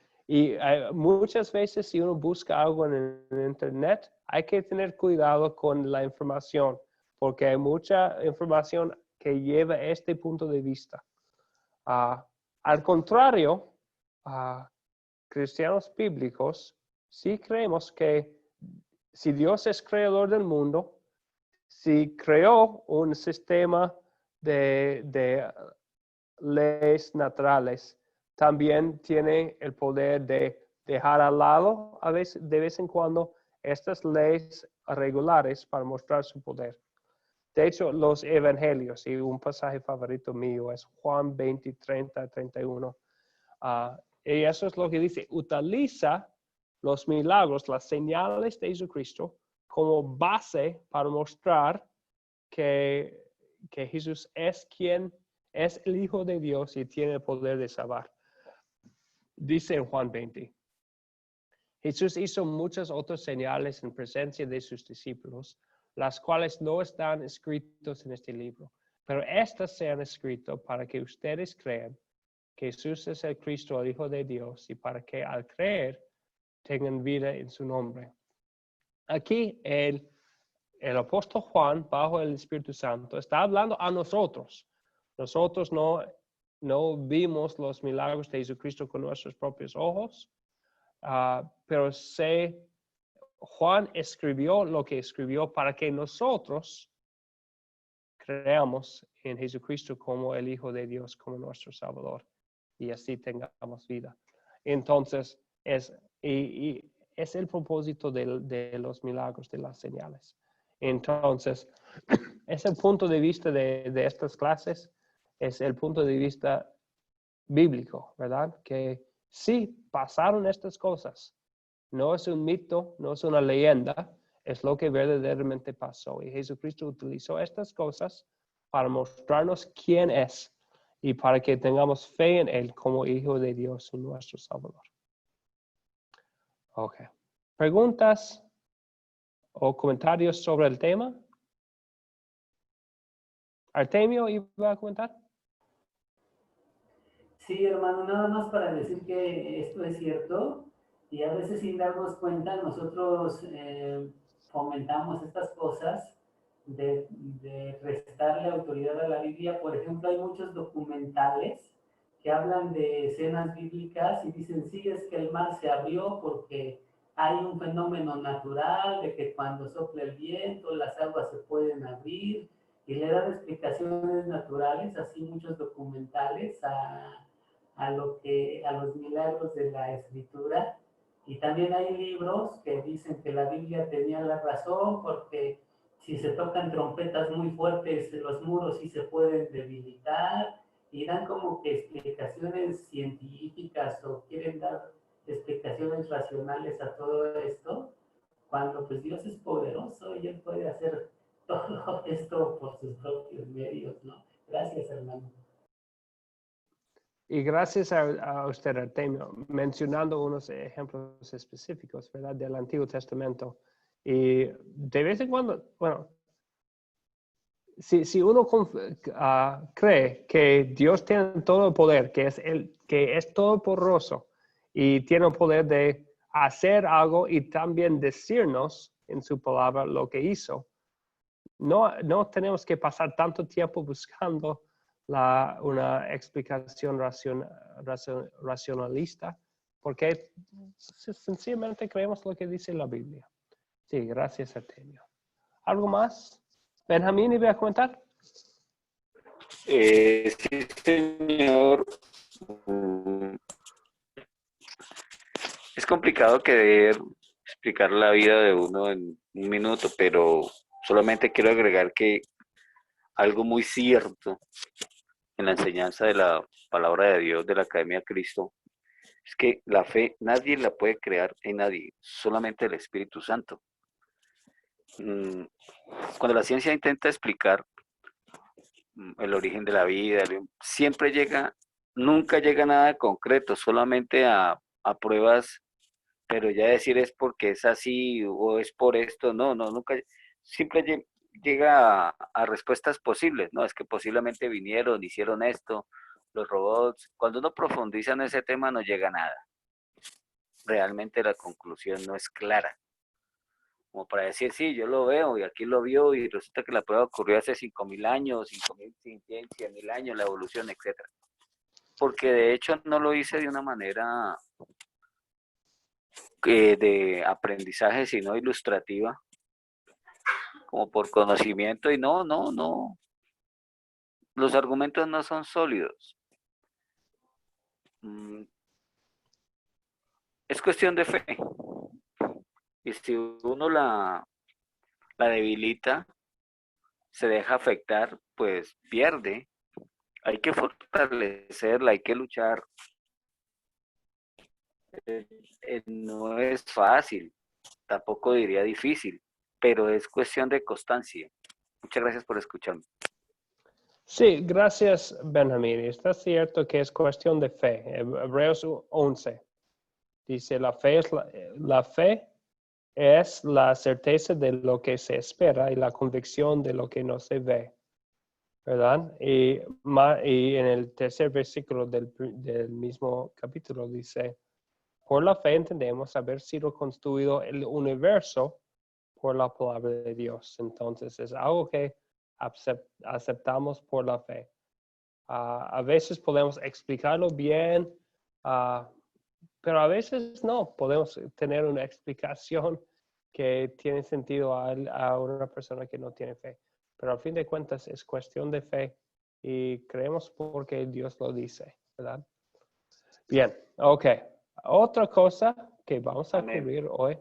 muchas veces si uno busca algo en el internet, hay que tener cuidado con la información, porque hay mucha información que lleva este punto de vista. Al contrario, cristianos bíblicos sí creemos que si Dios es creador del mundo, si creó un sistema de leyes naturales también tiene el poder de dejar al lado a veces, de vez en cuando estas leyes regulares para mostrar su poder. De hecho, los evangelios, y un pasaje favorito mío es Juan 20, 30, 31. Y eso es lo que dice, utiliza los milagros, las señales de Jesucristo como base para mostrar que Jesús es quien es el Hijo de Dios y tiene el poder de salvar. Dice en Juan 20, Jesús hizo muchas otras señales en presencia de sus discípulos, las cuales no están escritas en este libro, pero estas se han escrito para que ustedes crean que Jesús es el Cristo, el Hijo de Dios, y para que al creer tengan vida en su nombre. Aquí el apóstol Juan, bajo el Espíritu Santo, está hablando a nosotros. Nosotros no vimos los milagros de Jesucristo con nuestros propios ojos, pero Juan escribió lo que escribió para que nosotros creamos en Jesucristo como el Hijo de Dios, como nuestro Salvador, y así tengamos vida. Entonces, es el propósito de los milagros, de las señales. Entonces, es el punto de vista de estas clases, es el punto de vista bíblico, ¿verdad? Que sí pasaron estas cosas. No es un mito, no es una leyenda, es lo que verdaderamente pasó. Y Jesucristo utilizó estas cosas para mostrarnos quién es y para que tengamos fe en Él como Hijo de Dios y nuestro Salvador. Ok. ¿Preguntas o comentarios sobre el tema? ¿Artemio iba a comentar? Sí, hermano, nada más para decir que esto es cierto y a veces sin darnos cuenta nosotros fomentamos estas cosas de restarle autoridad a la Biblia. Por ejemplo, hay muchos documentales que hablan de escenas bíblicas y dicen, sí, es que el mar se abrió porque hay un fenómeno natural de que cuando sopla el viento las aguas se pueden abrir y le dan explicaciones naturales, así muchos documentales a los milagros de la Escritura. Y también hay libros que dicen que la Biblia tenía la razón porque si se tocan trompetas muy fuertes, los muros sí se pueden debilitar, y dan como que explicaciones científicas o quieren dar explicaciones racionales a todo esto, cuando pues Dios es poderoso y Él puede hacer todo esto por sus propios medios, ¿no? Gracias, hermano. Y gracias a usted, Artemio, mencionando unos ejemplos específicos, ¿verdad? Del Antiguo Testamento. Y de vez en cuando, bueno, si uno cree que Dios tiene todo el poder, que es todopoderoso y tiene el poder de hacer algo y también decirnos en su palabra lo que hizo, no tenemos que pasar tanto tiempo buscando una explicación racionalista, porque sencillamente creemos lo que dice la Biblia. Sí, gracias, Artemio. ¿Algo más? Benjamín, ¿iba a comentar? Sí, señor. Es complicado querer explicar la vida de uno en un minuto, pero solamente quiero agregar que algo muy cierto en la enseñanza de la palabra de Dios de la Academia Cristo es que la fe nadie la puede crear en nadie, solamente el Espíritu Santo. Cuando la ciencia intenta explicar el origen de la vida, nunca llega a nada concreto, solamente a pruebas, pero ya decir es porque es así o es por esto, no, nunca, siempre llega a respuestas posibles, no, es que posiblemente vinieron, hicieron esto, los robots, cuando uno profundiza en ese tema no llega a nada, realmente la conclusión no es clara. Como para decir, sí, yo lo veo y aquí lo vio y resulta que la prueba ocurrió hace 5.000 años, 5.000, 100.000 años, la evolución, etc. Porque de hecho no lo hice de una manera de aprendizaje, sino ilustrativa, como por conocimiento y no. Los argumentos no son sólidos. es cuestión de fe. Y si uno la debilita, se deja afectar, pues pierde. Hay que fortalecerla, hay que luchar. No es fácil, tampoco diría difícil, pero es cuestión de constancia. Muchas gracias por escucharme. Sí, gracias, Benjamín. Está cierto que es cuestión de fe. Hebreos 11 dice, la fe es la certeza de lo que se espera y la convicción de lo que no se ve, ¿verdad? Y en el tercer versículo del mismo capítulo dice, por la fe entendemos haber sido construido el universo por la palabra de Dios. Entonces es algo que aceptamos por la fe. A veces podemos explicarlo bien, pero a veces no. Podemos tener una explicación que tiene sentido a una persona que no tiene fe. Pero al fin de cuentas es cuestión de fe y creemos porque Dios lo dice, ¿verdad? Bien, ok. Otra cosa que vamos a cubrir hoy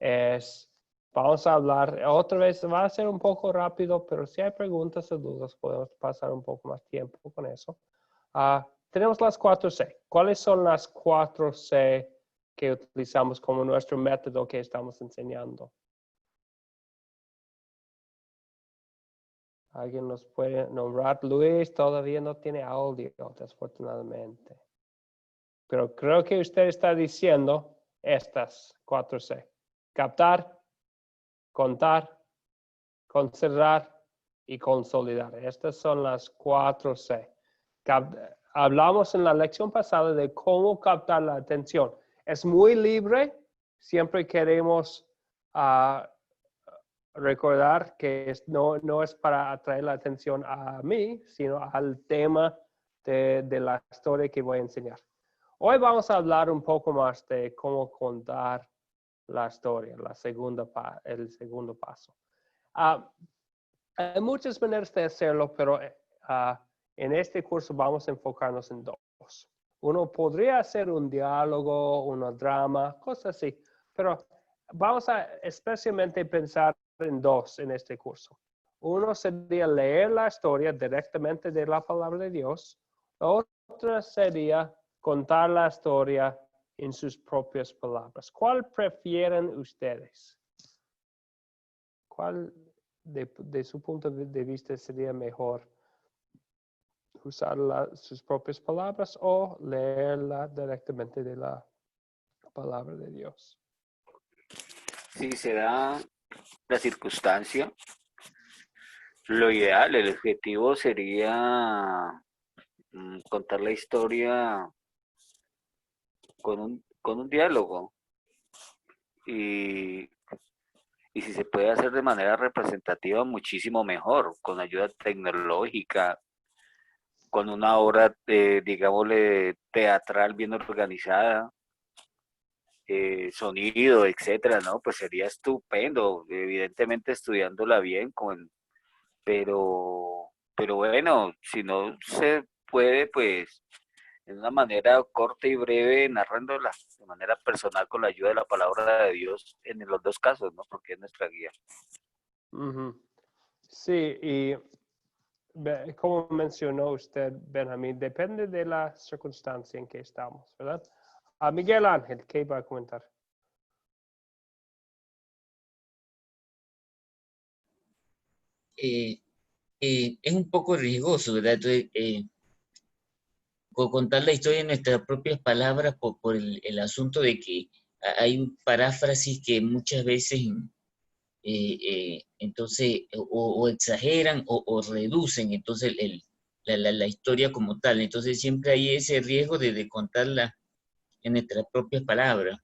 es, vamos a hablar, otra vez va a ser un poco rápido, pero si hay preguntas o dudas podemos pasar un poco más tiempo con eso. Tenemos las 4C. ¿Cuáles son las 4C que utilizamos como nuestro método que estamos enseñando? ¿Alguien nos puede nombrar? Luis todavía no tiene audio, desafortunadamente. Pero creo que usted está diciendo estas 4C. Captar, contar, considerar y consolidar. Estas son las 4C. Hablamos en la lección pasada de cómo captar la atención. Es muy libre. Siempre queremos recordar que no es para atraer la atención a mí, sino al tema de la historia que voy a enseñar. Hoy vamos a hablar un poco más de cómo contar la historia, el segundo paso. Hay muchas maneras de hacerlo, pero en este curso vamos a enfocarnos en dos. Uno podría hacer un diálogo, un drama, cosas así, pero vamos a especialmente pensar en dos en este curso. Uno sería leer la historia directamente de la palabra de Dios. La otra sería contar la historia en sus propias palabras. ¿Cuál prefieren ustedes? ¿Cuál de su punto de vista sería mejor? ¿Usar sus propias palabras o leerla directamente de la palabra de Dios? Si se da la circunstancia, lo ideal, el objetivo sería contar la historia con un diálogo y si se puede hacer de manera representativa, muchísimo mejor, con ayuda tecnológica, con una obra, digámosle, teatral bien organizada, sonido, etcétera, ¿no? Pues sería estupendo, evidentemente estudiándola bien, pero bueno, si no se puede, pues de una manera corta y breve, narrándola de manera personal con la ayuda de la palabra de Dios en los dos casos, ¿no? Porque es nuestra guía. Sí, y como mencionó usted, Benjamín, depende de la circunstancia en que estamos, ¿verdad? Miguel Ángel, ¿qué va a comentar? Es un poco riesgoso, ¿verdad? Entonces, contar la historia en nuestras propias palabras por el asunto de que hay un paráfrasis que muchas veces entonces o exageran o reducen entonces la historia como tal. Entonces siempre hay ese riesgo de contarla en nuestras propias palabras,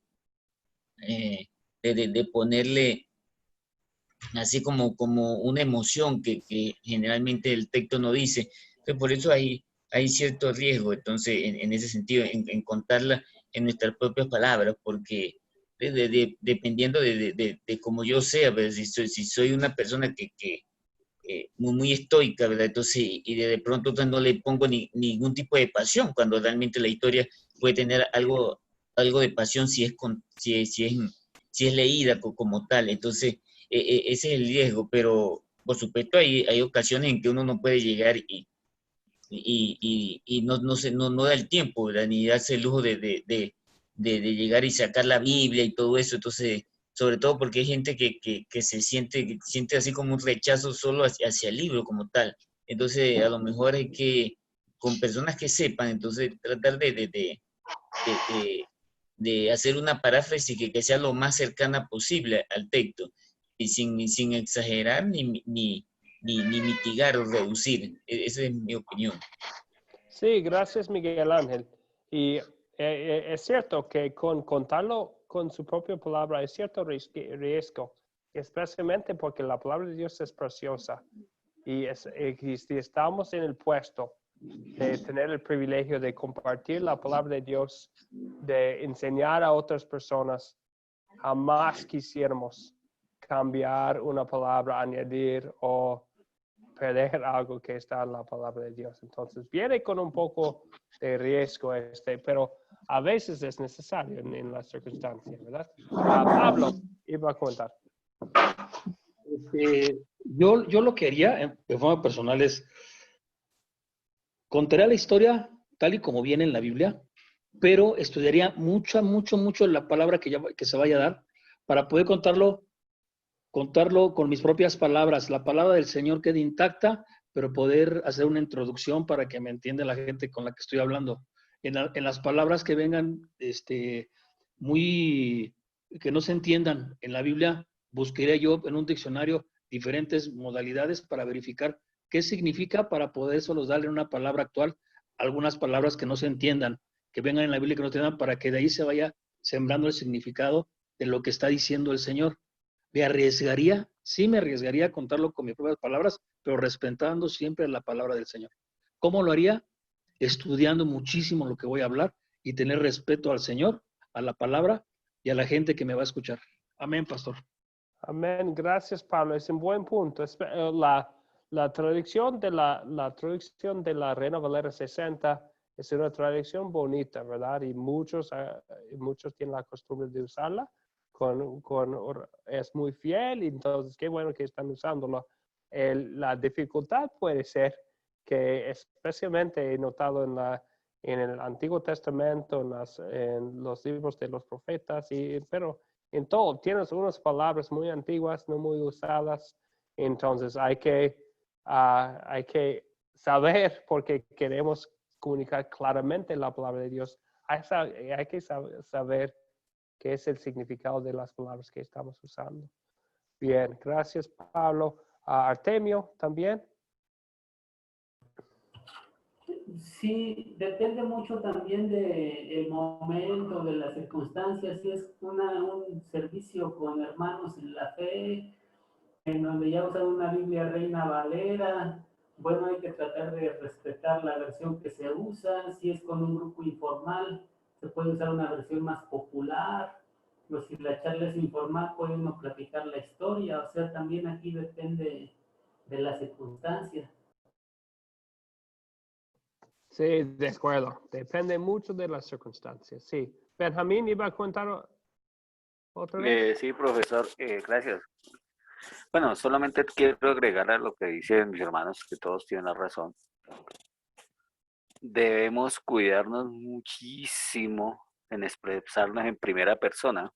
de ponerle así como una emoción que generalmente el texto no dice. Entonces por eso hay cierto riesgo entonces en ese sentido, en contarla en nuestras propias palabras, porque dependiendo de cómo yo sea, pues, si soy una persona que muy estoica, ¿verdad? Entonces, y de pronto pues, no le pongo ningún tipo de pasión, cuando realmente la historia puede tener algo de pasión si es leída como tal. Entonces, ese es el riesgo, pero por supuesto hay ocasiones en que uno no puede llegar y no da el tiempo, ¿verdad? Ni darse el lujo de llegar y sacar la Biblia y todo eso. Entonces, sobre todo porque hay gente que siente así como un rechazo solo hacia el libro como tal. Entonces, a lo mejor hay que, con personas que sepan, entonces tratar de hacer una paráfrasis que sea lo más cercana posible al texto, y sin exagerar ni mitigar o reducir. Esa es mi opinión. Sí, gracias Miguel Ángel. Y es cierto que con contarlo con su propia palabra es cierto riesgo, especialmente porque la palabra de Dios es preciosa. Y si estamos en el puesto de tener el privilegio de compartir la palabra de Dios, de enseñar a otras personas, jamás quisiéramos cambiar una palabra, añadir o perder algo que está en la palabra de Dios. Entonces, viene con un poco de riesgo pero a veces es necesario en las circunstancias, ¿verdad? Pablo, iba a contar. Yo lo que haría, de forma personal, es contaría la historia tal y como viene en la Biblia, pero estudiaría mucho la palabra que se vaya a dar para poder contarlo con mis propias palabras. La palabra del Señor quede intacta, pero poder hacer una introducción para que me entienda la gente con la que estoy hablando. En las palabras que vengan que no se entiendan en la Biblia, buscaría yo en un diccionario diferentes modalidades para verificar qué significa, para poder solo darle una palabra actual, algunas palabras que no se entiendan, que vengan en la Biblia que no se entiendan, para que de ahí se vaya sembrando el significado de lo que está diciendo el Señor. Me arriesgaría a contarlo con mis propias palabras, pero respetando siempre la palabra del Señor. ¿Cómo lo haría? Estudiando muchísimo lo que voy a hablar y tener respeto al Señor, a la palabra y a la gente que me va a escuchar. Amén, pastor. Amén. Gracias, Pablo. Es un buen punto. La traducción de la Reina Valera 60 es una traducción bonita, ¿verdad? Y muchos tienen la costumbre de usarla. Es muy fiel, entonces qué bueno que están usándolo. La dificultad puede ser que, especialmente he notado en el Antiguo Testamento, en los libros de los profetas, pero en todo, tienes unas palabras muy antiguas, no muy usadas, entonces hay que saber, porque queremos comunicar claramente la palabra de Dios, hay que saber qué es el significado de las palabras que estamos usando. Bien, gracias Pablo. Artemio, ¿también? Sí, depende mucho también del momento, de las circunstancias. Si es un servicio con hermanos en la fe, en donde ya usan una Biblia Reina Valera, bueno, hay que tratar de respetar la versión que se usa. Si es con un grupo informal, se puede usar una versión más popular. O si la charla es informal, puede uno platicar la historia. O sea, también aquí depende de la circunstancia. Sí, de acuerdo. Depende mucho de las circunstancias. Sí. Benjamín, ¿iba a contar otra vez? Sí, profesor, gracias. Bueno, solamente quiero agregar a lo que dicen mis hermanos, que todos tienen la razón. Debemos cuidarnos muchísimo en expresarnos en primera persona,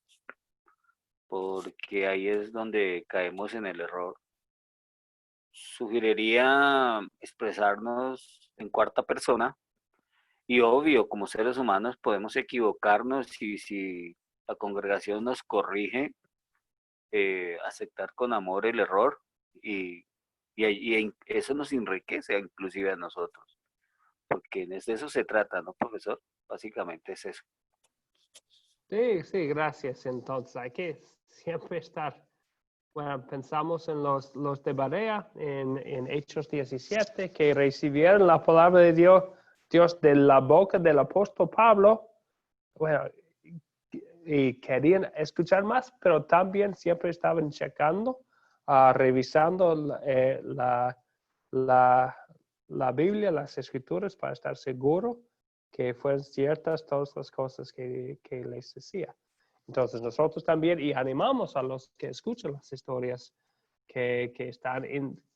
porque ahí es donde caemos en el error. Sugeriría expresarnos en cuarta persona, y obvio, como seres humanos podemos equivocarnos, y si la congregación nos corrige, aceptar con amor el error, y eso nos enriquece inclusive a nosotros, porque de eso se trata, ¿no, profesor? Básicamente es eso. Sí, gracias. Entonces hay que siempre estar, bueno, pensamos en los de Berea, en Hechos 17, que recibieron la palabra de Dios de la boca del apóstol Pablo, bueno, y querían escuchar más, pero también siempre estaban checando revisando la Biblia, las Escrituras, para estar seguro que fueron ciertas todas las cosas que les decía. Entonces nosotros también, y animamos a los que escuchan las historias, que están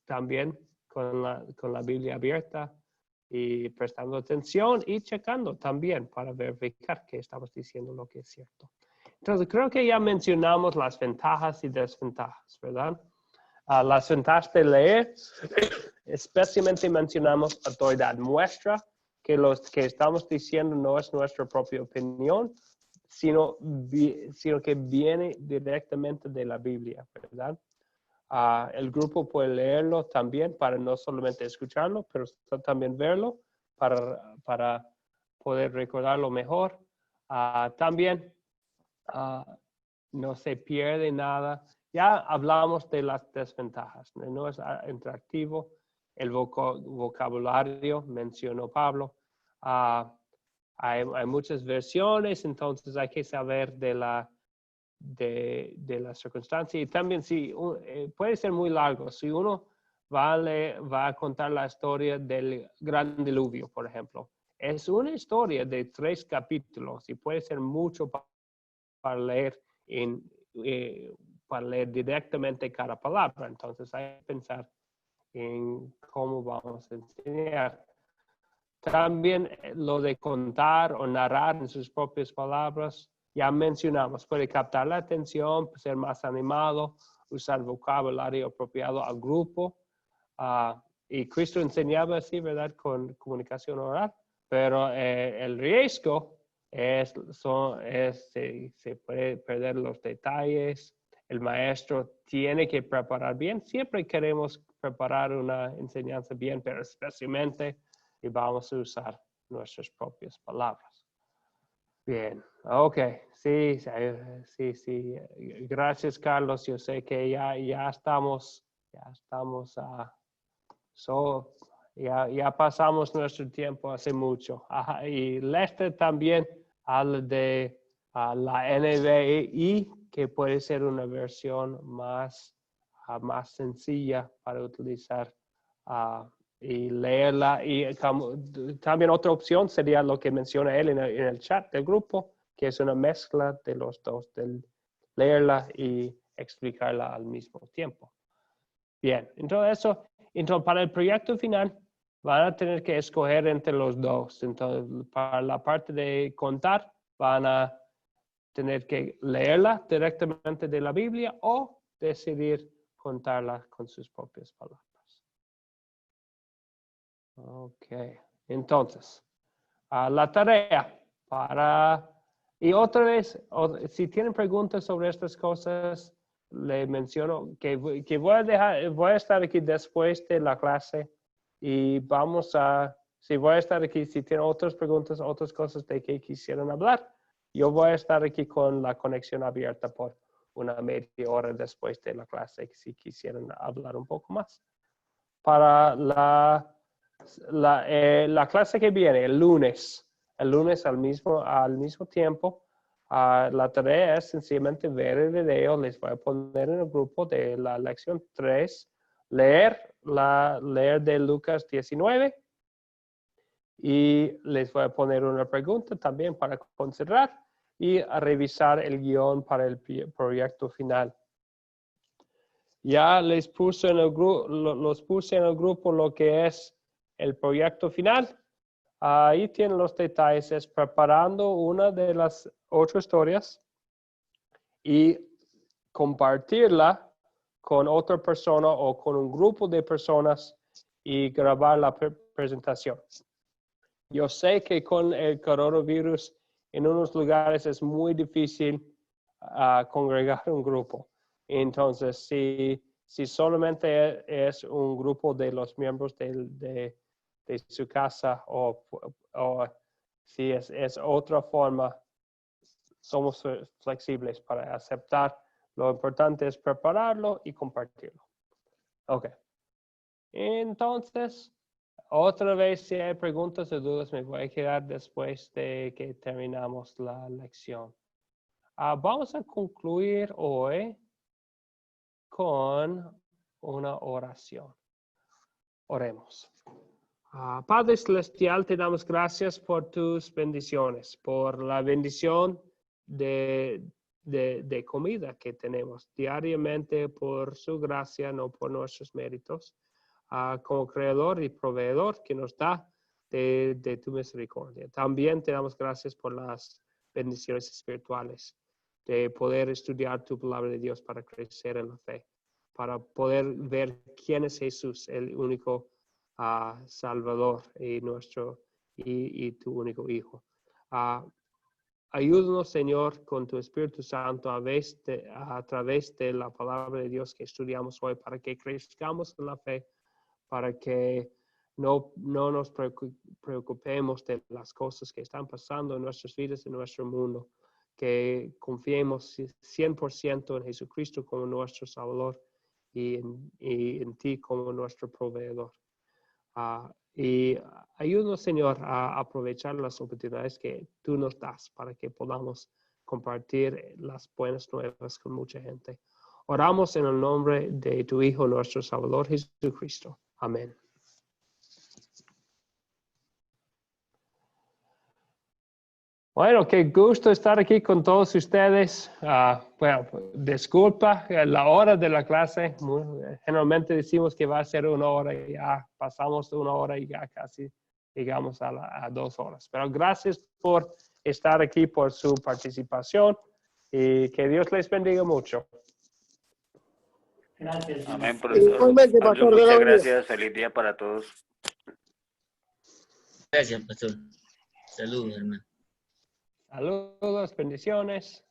también con la Biblia abierta y prestando atención y checando también para verificar que estamos diciendo lo que es cierto. Entonces creo que ya mencionamos las ventajas y desventajas, ¿verdad? Las ventajas de leer, especialmente mencionamos autoridad. Muestra que lo que estamos diciendo no es nuestra propia opinión, sino que viene directamente de la Biblia, ¿verdad? El grupo puede leerlo también para no solamente escucharlo, pero también verlo para poder recordarlo mejor. También no se pierde nada. Ya hablamos de las desventajas. No es interactivo. El vocabulario mencionó Pablo. Hay muchas versiones, entonces hay que saber de la circunstancia. Y también puede ser muy largo. Si uno va a contar la historia del gran diluvio, por ejemplo, es una historia de 3 capítulos y puede ser mucho para leer directamente cada palabra. Entonces hay que pensar en cómo vamos a enseñar. También lo de contar o narrar en sus propias palabras, ya mencionamos, puede captar la atención, ser más animado, usar vocabulario apropiado al grupo. Y Cristo enseñaba así, ¿verdad?, con comunicación oral. Pero el riesgo se puede perder los detalles. El maestro tiene que preparar bien. Siempre queremos preparar una enseñanza bien, pero especialmente y vamos a usar nuestras propias palabras. Bien, ok, sí. Gracias, Carlos. Yo sé que ya estamos ya pasamos nuestro tiempo hace mucho. Y Lester también habla de la NBI, que puede ser una versión más sencilla para utilizar y leerla. Y también otra opción sería lo que menciona él en el chat del grupo, que es una mezcla de los dos, del leerla y explicarla al mismo tiempo. Bien, entonces para el proyecto final van a tener que escoger entre los dos. Entonces, para la parte de contar, van a tener que leerla directamente de la Biblia o decidir contarla con sus propias palabras. Ok, entonces, la tarea y otra vez, si tienen preguntas sobre estas cosas, le menciono que voy a estar aquí después de la clase y voy a estar aquí, si tienen otras preguntas, otras cosas de que quisieran hablar, yo voy a estar aquí con la conexión abierta por una media hora después de la clase, si quisieran hablar un poco más. Para la clase que viene, el lunes al mismo tiempo, la tarea es sencillamente ver el video. Les voy a poner en el grupo de la lección 3, leer de Lucas 19 y les voy a poner una pregunta también para considerar y a revisar el guión para el proyecto final. Ya los puse en el grupo lo que es el proyecto final. Ahí tienen los detalles. Es preparando una de las 8 historias y compartirla con otra persona o con un grupo de personas y grabar la presentación. Yo sé que con el coronavirus en unos lugares es muy difícil congregar un grupo. Entonces, si solamente es un grupo de los miembros de su casa o si es otra forma, somos flexibles para aceptar. Lo importante es prepararlo y compartirlo. Ok. Entonces, otra vez, si hay preguntas o dudas, me voy a quedar después de que terminamos la lección. Vamos a concluir hoy con una oración. Oremos. Padre Celestial, te damos gracias por tus bendiciones, por la bendición de comida que tenemos diariamente por su gracia, no por nuestros méritos, como creador y proveedor que nos da de tu misericordia. También te damos gracias por las bendiciones espirituales, de poder estudiar tu palabra de Dios para crecer en la fe, para poder ver quién es Jesús, el único Salvador y tu único Hijo. Ayúdanos, Señor, con tu Espíritu Santo a través de la palabra de Dios que estudiamos hoy, para que crezcamos en la fe, para que no nos preocupemos de las cosas que están pasando en nuestras vidas, en nuestro mundo, que confiemos 100% en Jesucristo como nuestro Salvador y en ti como nuestro proveedor. Y ayúdanos, Señor, a aprovechar las oportunidades que tú nos das para que podamos compartir las buenas nuevas con mucha gente. Oramos en el nombre de tu Hijo, nuestro Salvador Jesucristo. Amén. Bueno, qué gusto estar aquí con todos ustedes. Bueno, disculpa la hora de la clase. Generalmente decimos que va a ser 1 hora y ya pasamos de 1 hora y ya casi llegamos a 2 horas. Pero gracias por estar aquí, por su participación y que Dios les bendiga mucho. Gracias. Amén, profesor. Igualmente, pastor, Muchas Dios lo bendiga. gracias. Feliz día para todos. Gracias, pastor. Saludos, hermano. Saludos, bendiciones.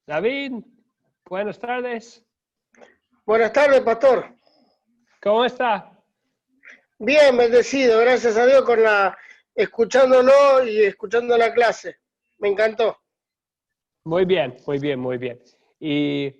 David, buenas tardes. Buenas tardes, pastor. ¿Cómo está? Bien, bendecido, gracias a Dios, escuchándolo y escuchando la clase. Me encantó. Muy bien, muy bien, muy bien. Y